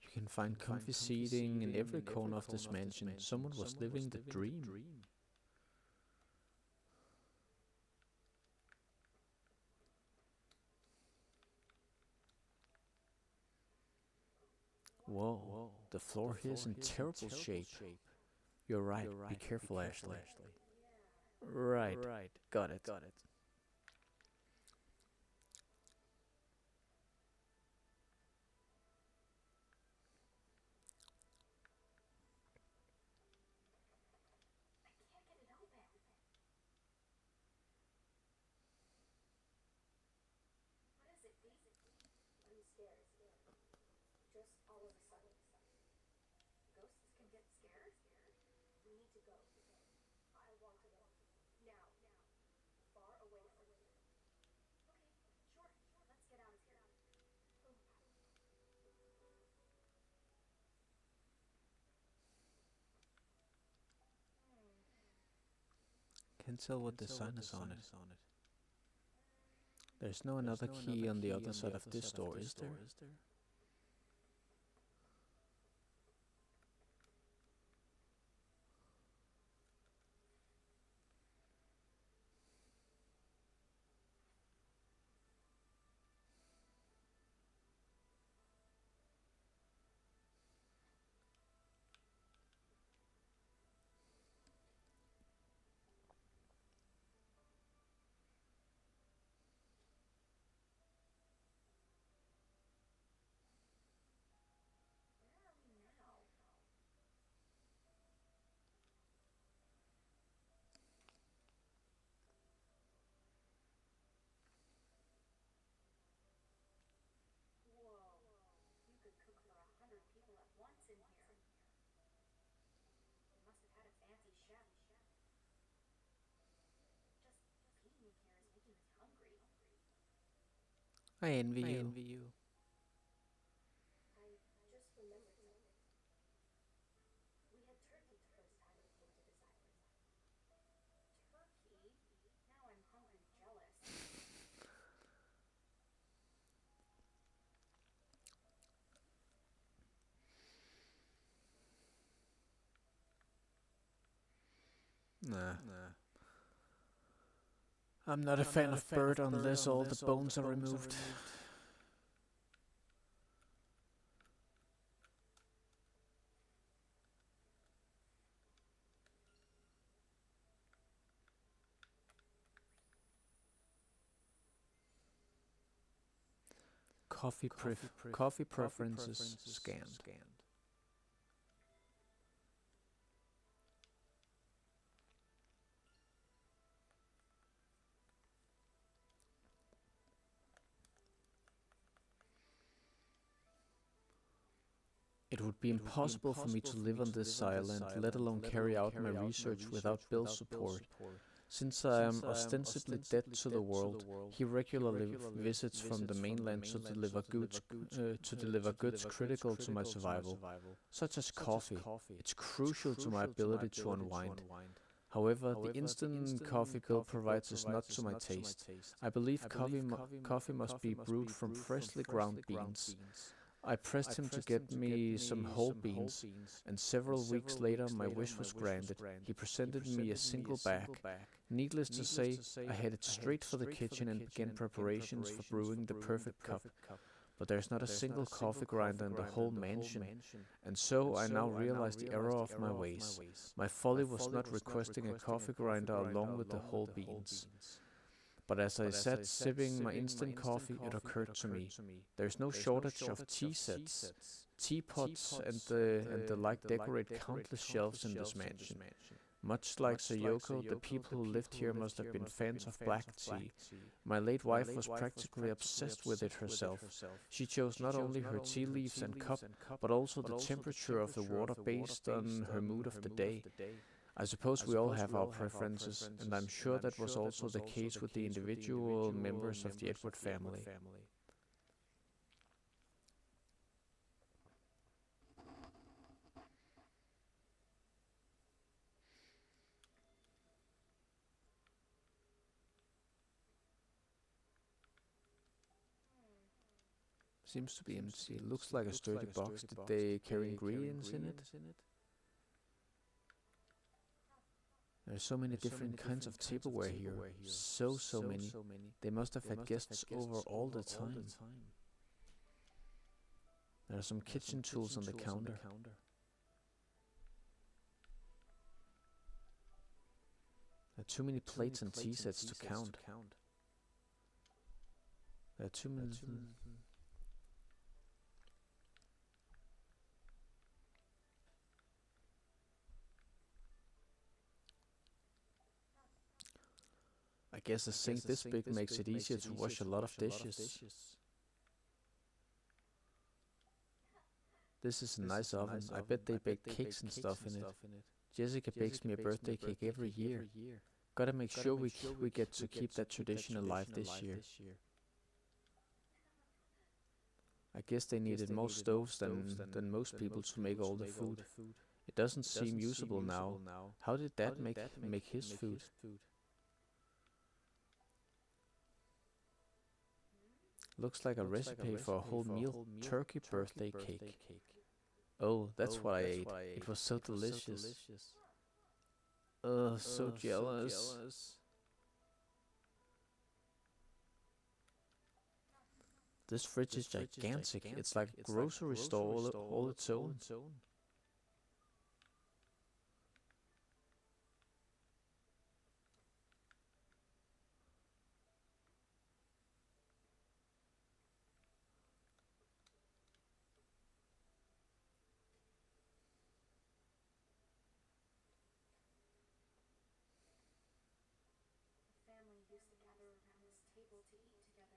You can find comfy seating in every corner of this mansion. Someone was living the dream. Whoa, the floor here is in terrible shape. You're right, be careful, Ashley. Right, got it. I can't get it open. What is it, Dee? I'm scared. Just all of a sudden. Ghosts can get scared? We need to go. I want to go. Now. Far away from here. Okay, sure. Let's get out of here. Can't tell what the sign is on it. There's no another key on the other side of this door, is there? Where are we now? Whoa. You could cook for 100 people at once in here. You must have had a fancy chef. Just being in here is making me hungry. I envy you. I just remembered something. We had turkey the first time we came to this island. Turkey? Now I'm hungry jealous. Nah. I'm not a fan of bird unless all the bones are removed. Coffee preferences scanned. It would be impossible for me to live on this island, let alone carry out my research without Bill's support. Since I am ostensibly dead to the world, he regularly visits from the mainland to deliver goods critical to my survival, such as coffee. It's crucial to my ability to unwind. However, the instant coffee Bill provides is not to my taste. I believe coffee must be brewed from freshly ground beans. I pressed him to get me some whole beans, and several weeks later my wish was granted. He presented me a single bag. Needless to say, I headed straight for the kitchen and began preparations for brewing the perfect cup. But there's not a single coffee grinder in the whole mansion, and so I now realize the error of my ways. My folly was not requesting a coffee grinder along with the whole beans. But as I sat sipping my instant coffee, it occurred to me, there's no shortage of tea sets. Teapots and the like decorate countless shelves in this mansion. Much like Sayoko, the people who lived here must have been fans of black tea. My late wife was practically obsessed with it herself. She chose not only her tea leaves and cup, but also the temperature of the water based on her mood of the day. I suppose we all have our preferences, and I'm sure that was also the case with the individual members of the Edward family. Seems to be empty. Looks like a sturdy box. Did they carry ingredients in it? There are so many different kinds of tableware here. So many. They must have had guests over all the time. There are some kitchen tools on the counter. There are too many plates and tea sets to count. There are too many. I guess a sink this big makes it easier to wash a lot of dishes. This is a nice oven. I bet they bake cakes and stuff in it. Jessica bakes me a birthday cake every year. Gotta make sure we get to keep that tradition alive this year. I guess they needed more stoves than most people to make all the food. It doesn't seem usable now. How did Dad make his food? Looks like a recipe for a whole meal. Turkey birthday cake. Oh, that's what I ate. It was so delicious. Ugh, so jealous. This fridge is gigantic. It's like a grocery store all its own. The family used to gather around this table to eat together. What's that?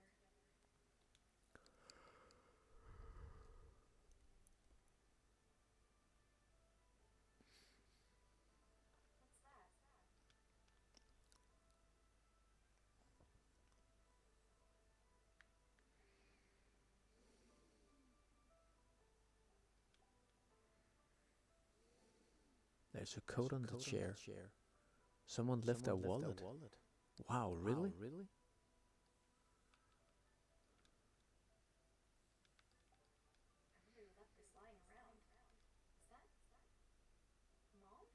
There's a coat on the chair. Someone left their wallet. Wow, really? Everybody left this lying around. Is that Mom?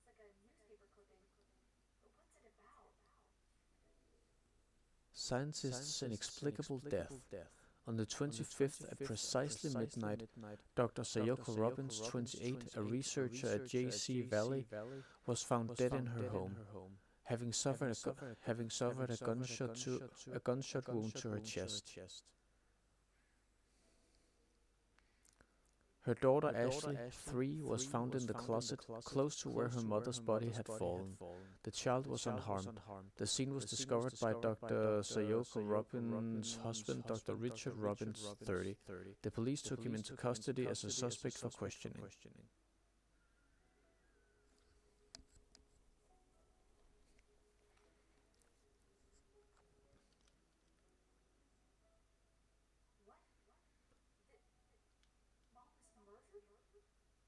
Looks like a newspaper clipping. But what's it about? Scientists' inexplicable death. On the 25th at precisely midnight, Dr. Sayoko Robbins, 28, a researcher at JC Valley, was found dead in her home, having suffered a gunshot wound to her chest. Her daughter Ashley, 3, was found in the closet close to where her mother's body had fallen. The child was unharmed. The scene was discovered by Dr. Sayoko Robbins' husband, Dr. Richard Robbins, 30. The police took him into custody as a suspect for questioning. What? Mom was murdered? And Dad was a suspect? Was Jessica hiding this? I'm not giving you the another.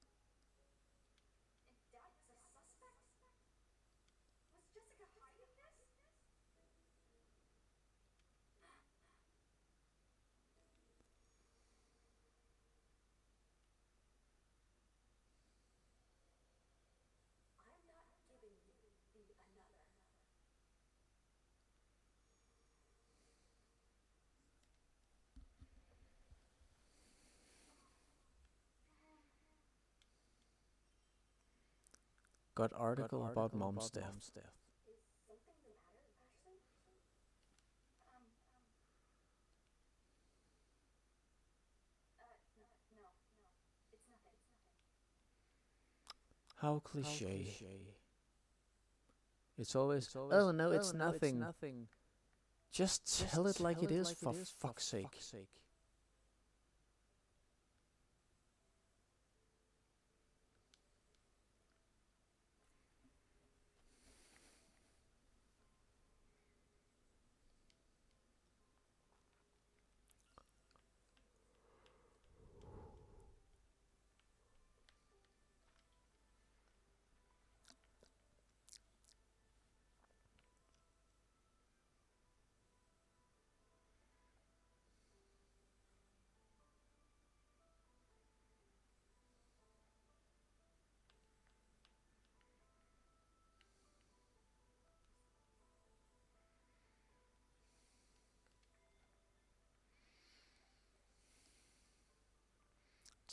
Got article about mom's death. Is something the matter, Ashley? No. It's nothing. How cliche. It's always, oh no, it's nothing. Just tell it like it is, for fuck's sake.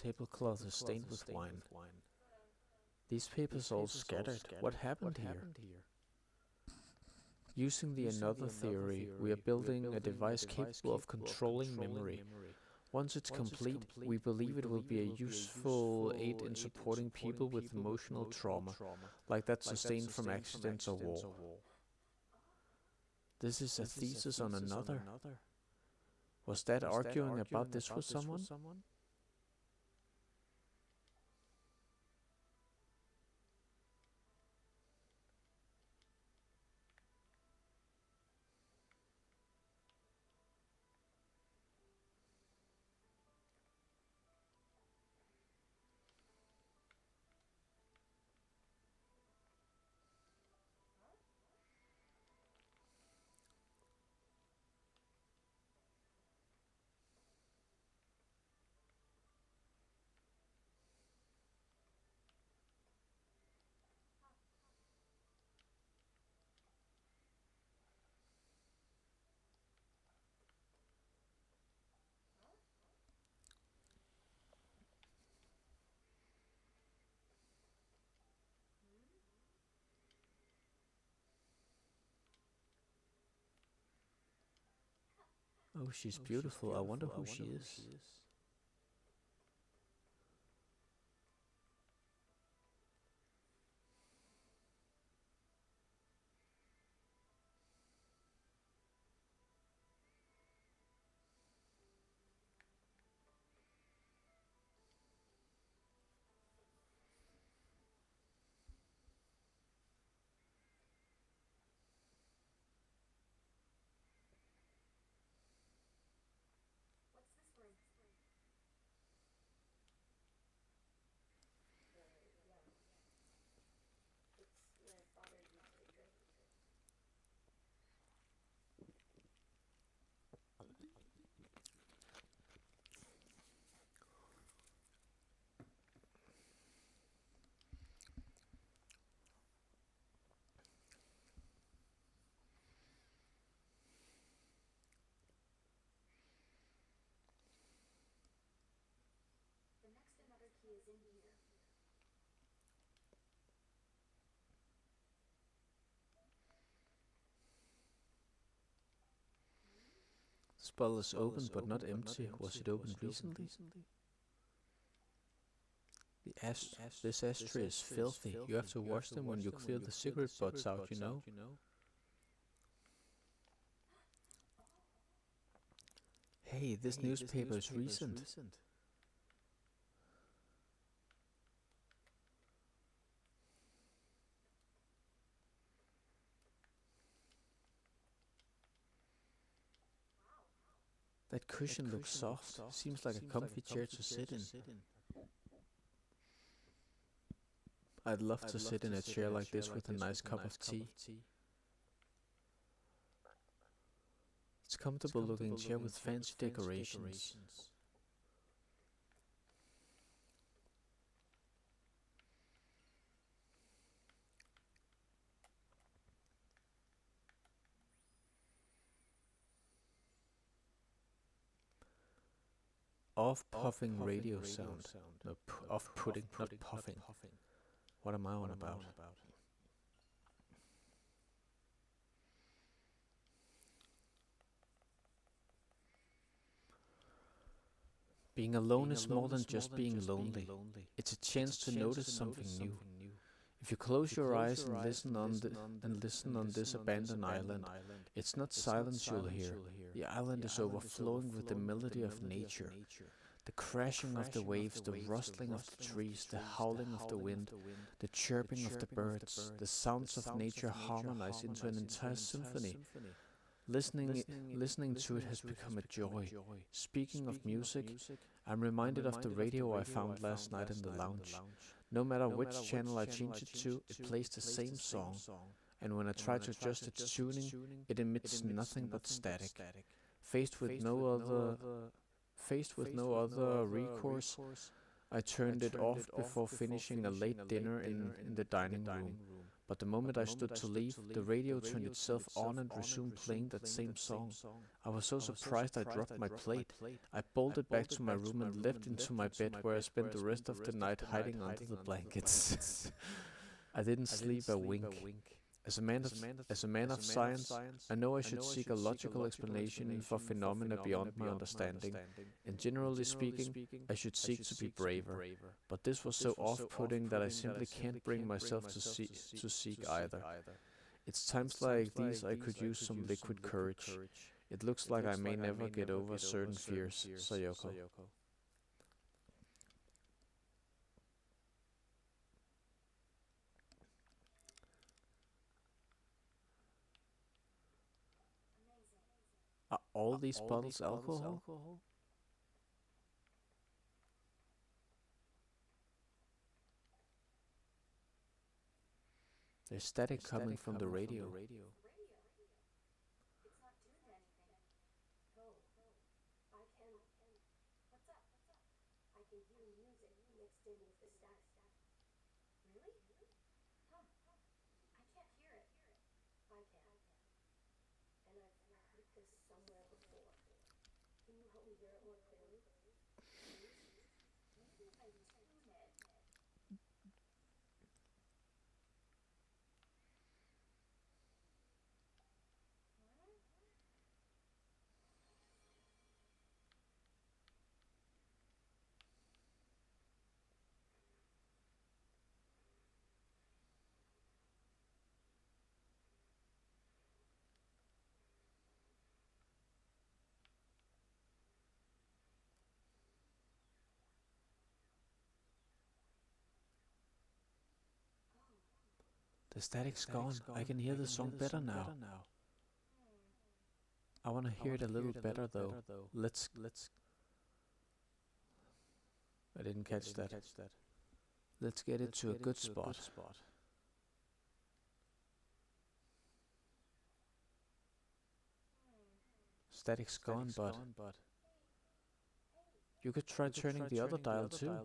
Tablecloth is stained with wine. These papers all scattered. What happened here? Using the another theory, we are building a device capable of controlling memory. Once it's complete, we believe it will be a useful aid in supporting people with emotional trauma, like that sustained from accidents or war. This is a thesis on another. Was Dad arguing about this with someone? Oh, she's beautiful. I wonder who she is. What's this room? Yeah. It's where Father used to drink. The next another key is in here. Spell is open but not empty. Was it opened recently? This ashtray is filthy. You have to wash them when you clear the cigarette butts out, you know? Hey, this newspaper is recent. That cushion looks soft. Seems like a comfy chair to sit in. I'd love to sit in a chair like this with a nice cup of tea. It's a comfortable looking chair with fancy decorations. Off-puffing radio sound. No, off-putting, not puffing. What am I on about? Being alone is more than just being lonely. It's a chance to notice something new. If you close your eyes and listen on this abandoned island, it's not silence you'll hear. The island is overflowing with the melody of nature. The crashing of the waves, the rustling of the trees, the howling of the wind, the chirping of the birds, the sounds of nature harmonize into an entire symphony. Listening to it has become a joy. Speaking of music, I'm reminded of the radio I found last night in the lounge. No matter which channel I change it to, it plays the same song. And when I try to adjust its tuning, it emits nothing but static. Faced with no other recourse, I turned it off before finishing a late dinner in the dining room. But the moment I stood to leave, the radio turned itself on and resumed playing that same song. I was so surprised I dropped my plate. I bolted back to my room and leapt into my bed, where I spent the rest of the night hiding under the blankets. I didn't sleep a wink. As a man of, as a man of science, I know I should seek a logical explanation for phenomena beyond my understanding, and generally speaking, I should seek to be braver. But this was so off-putting that I simply can't bring myself to seek either. It's times like these I could use some liquid courage. It looks like I may never get over certain fears, Sayoko. Amazing. Are all these bottles alcohol? There's static coming from the radio. Radio. It's not doing anything. No. I can. What's up? I can hear music mixed in with the static. Really? Huh. I can't hear it. I can. And I've heard this somewhere before. Can you help me hear it more clearly? Please? Maybe if I tune it. Huh? The static's gone. I can hear the song better now. I want to hear it a little better though. Let's. I didn't catch that. Let's get it to a good spot. Static's gone, but you could try turning the other dial too.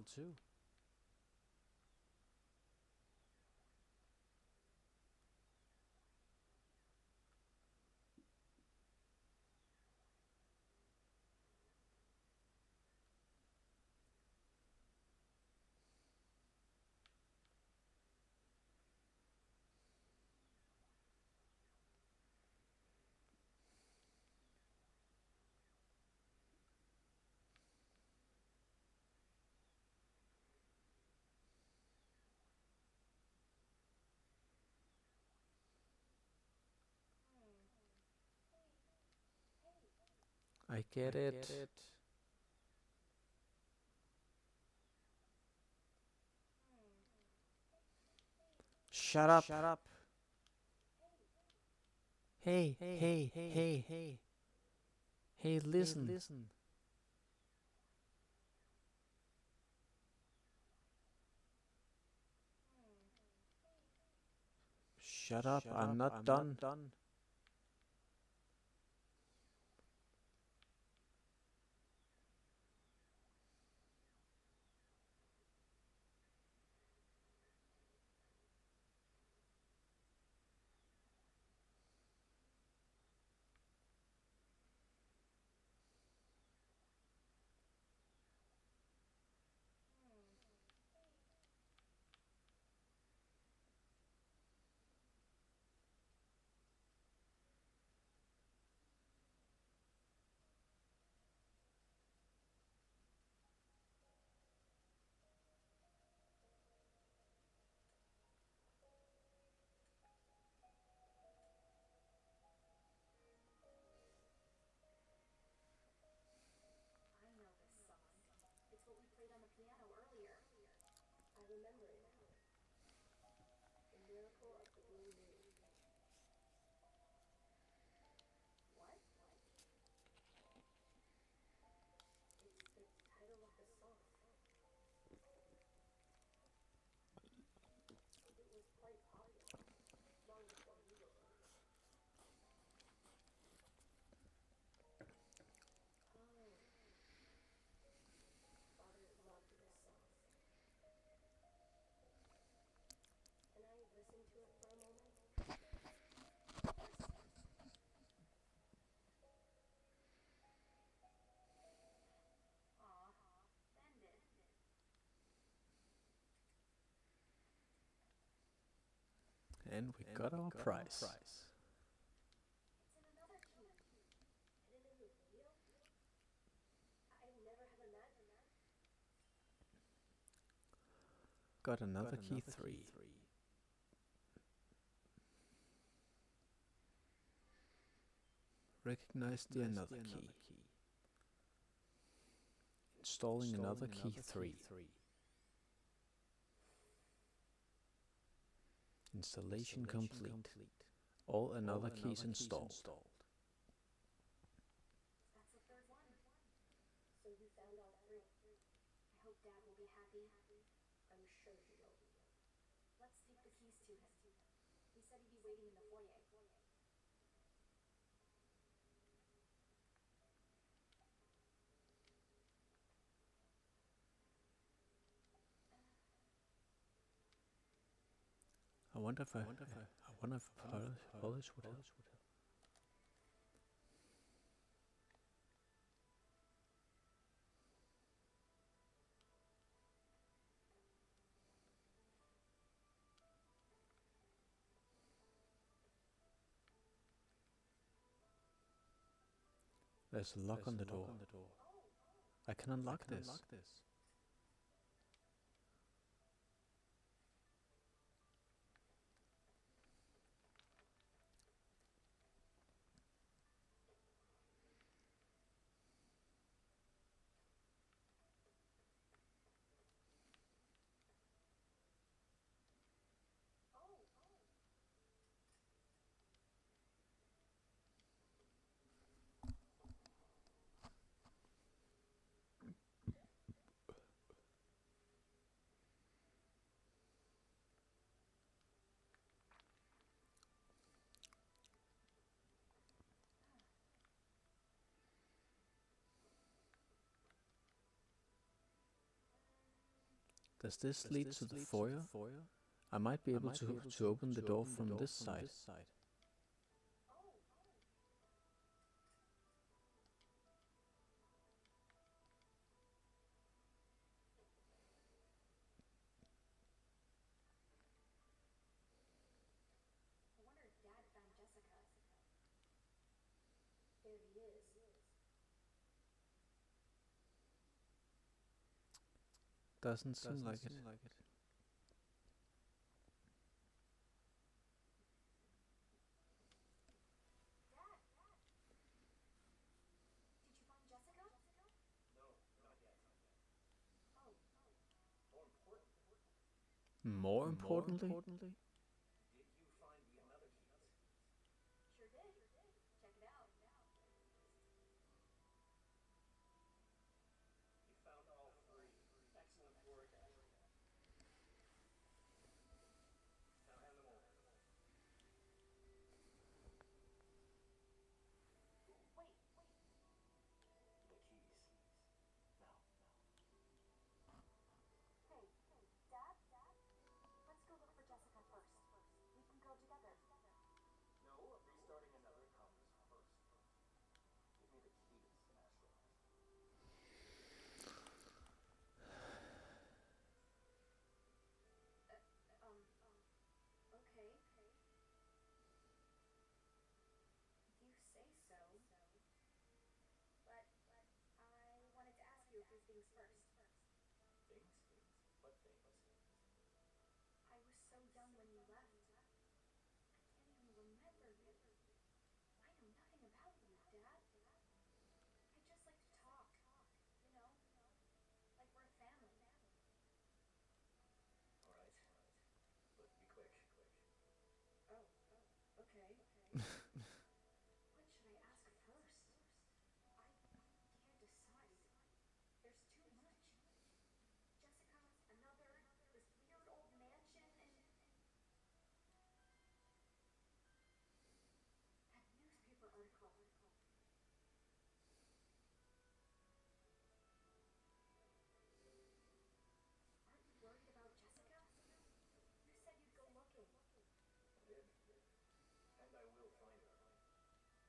I get it. Shut up. Hey, listen. Shut up, I'm not done. And we got our prize. It's in another key. Hidden in the video? I never have imagined that. Got another key 3. Recognize the another key. Installing another key 3. Installation complete. All another keys installed. That's the third one. So you found all three. I hope Dad will be happy. I'm sure he will. Let's take the keys to him. He said he'd be waiting in the foyer. I wonder if polish would help. There's a lock on the door. I can unlock this. Does this lead to the foyer? I might be able to open the door from this side. I wonder if Dad found Jessica. There he is. Doesn't seem like it. Dad! Did you find Jessica? No, not yet. Oh, More importantly, More importantly? did you find the another keys? sure did. Check it out. You found all three. Excellent work, Ashley. Now hand them over. Wait. The keys. Now. Hey, Dad? Let's go look for Jessica first. We can go together. No, restarting another comes first. Give me the keys, Ashley. Okay. If you say so. But I wanted to ask you a few things first. Things? What things? I was so young when you left. I can't even remember you. I know nothing about you, Dad. I just like to talk. You know, like we're a family. All right. But be quick. Oh, okay. What should I ask first? I can't decide. There's too much. Jessica, another, this weird old mansion, and that newspaper article. Aren't you worried about Jessica? You said you'd go looking. I did. And I will find her.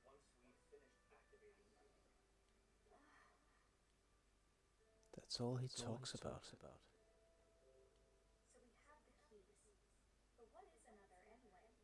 Once we've finished activating the key. That's all he talks about. So we have the keys. But what is another anyway?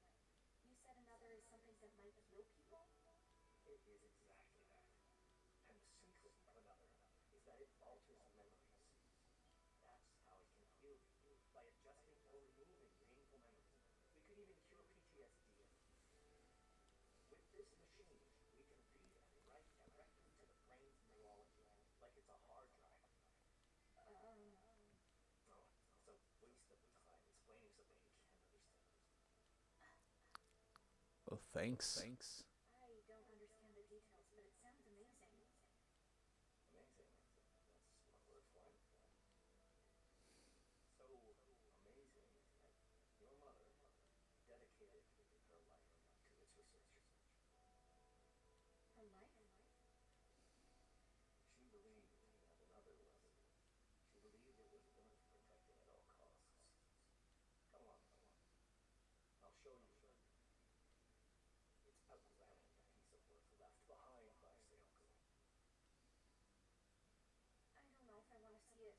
Thanks. I don't understand the details, but it sounds amazing. Amazing. That's one word for it. So amazing that your mother dedicated her life to its research. Her life? She believed that another was. She believed it was worth protecting at all costs. Come along. I'll show you. It's a grand piece of work left behind by Sayoko. I don't know if I want to see it.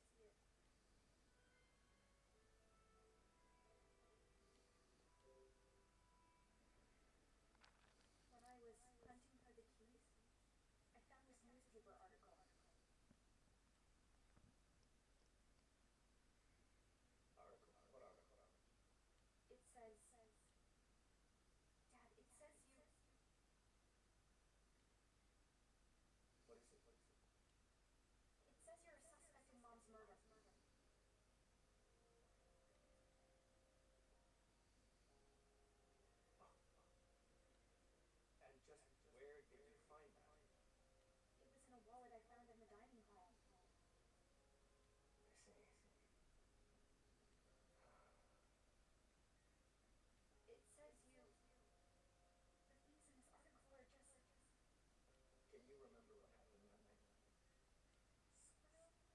When I was hunting for the keys, I found this newspaper article. Article? What article? It says, Dad, it says you. What is it? It says you're a suspect in Mom's murder. Oh, and just where did you find that? It was in a wallet I found in the dining hall. I see. It says you. The things in this article are just Can you remember what happened that night? sort of.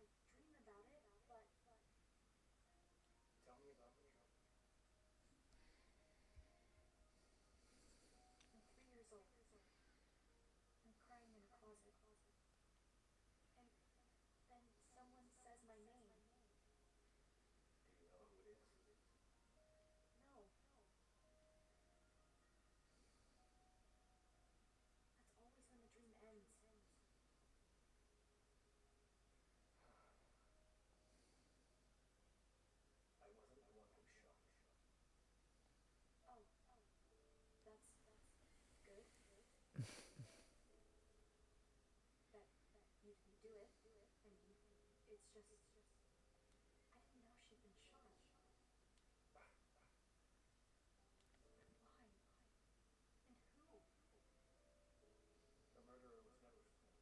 I dream about it, but Tell me about the dream. I'm 3 years old. I'm crying in a closet. And then someone says my name. Do you know who it is? No. That's always when the dream ends. I wasn't the one who shot you. Oh, that's good. That you didn't do it. I mean, it's just I didn't know she'd been shot. But why? And who? The murderer was never found.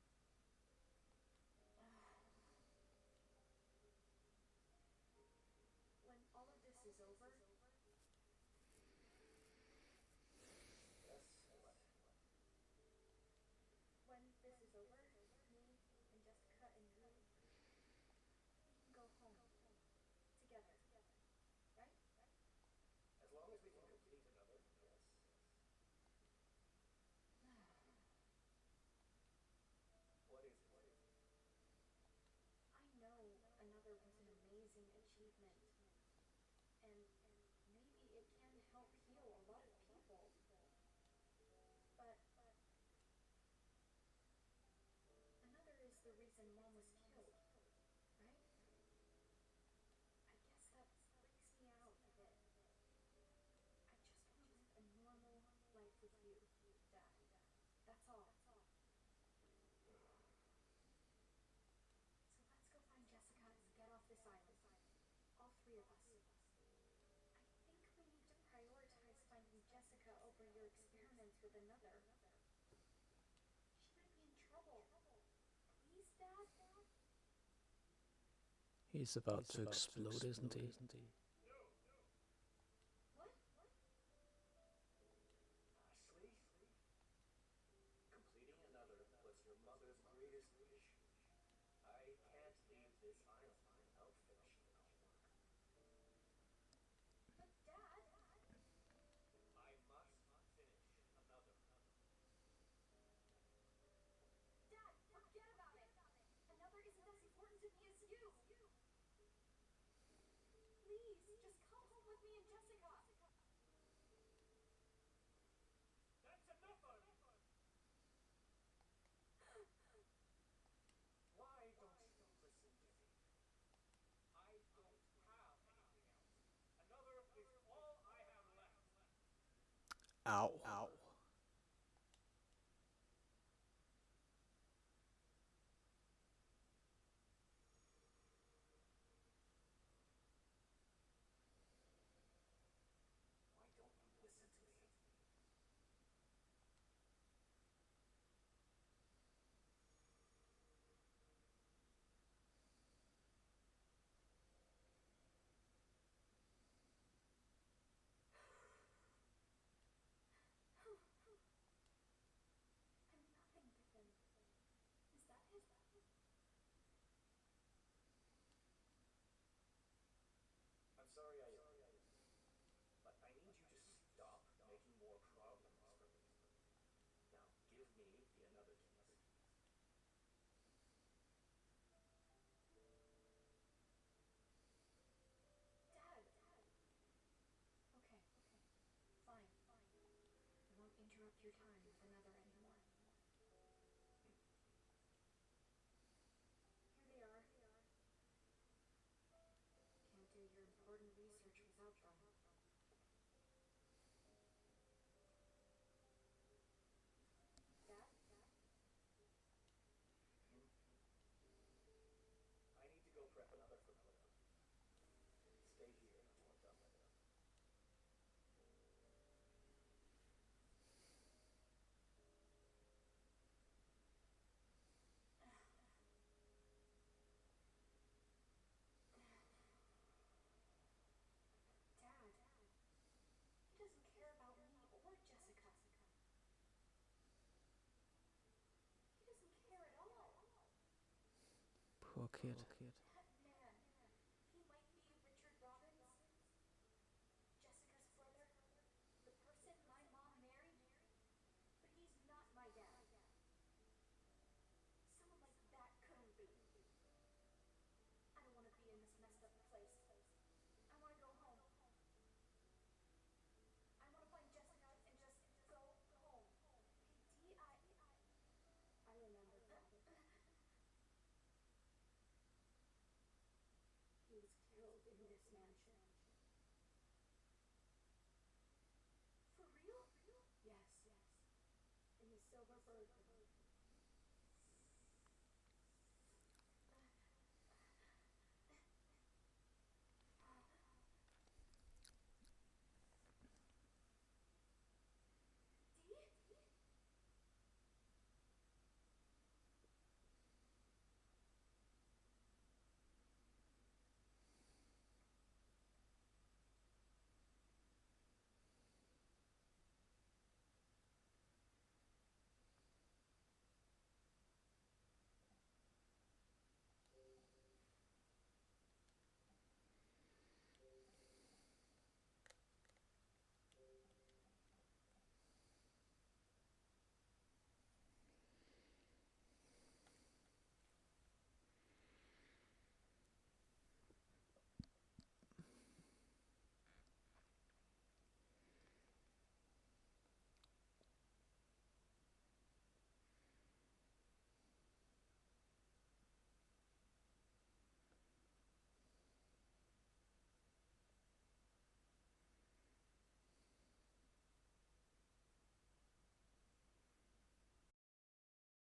When all of this is over, Yes, what? when this is over, me and Jessica and Drew, we can go home together, right? As long as we can complete another, yes. What is it? I know another was an amazing achievement, and maybe it can help heal a lot of people. But another is the reason Mom was killed, right? I guess that freaks me out a bit. I just want to live a normal life with you, Dad. That's all. So let's go find Jessica and get off this island. All 3 of us. I think we need to prioritize finding Jessica over your experiments with another. She might be in trouble. Please, Dad? He's about to explode, isn't he? No! What? Ashley? Completing another was your mother's greatest wish. I can't leave this island without finishing our work. But, Dad? I must finish another. Dad, forget about it! Another isn't as important to me as you! Please, just come home with me and Jessica! That's enough of you! Why don't you listen to me? I don't have anything else. Another is all I have left. Ow. Ow. Why don't you listen to me? Poor kid.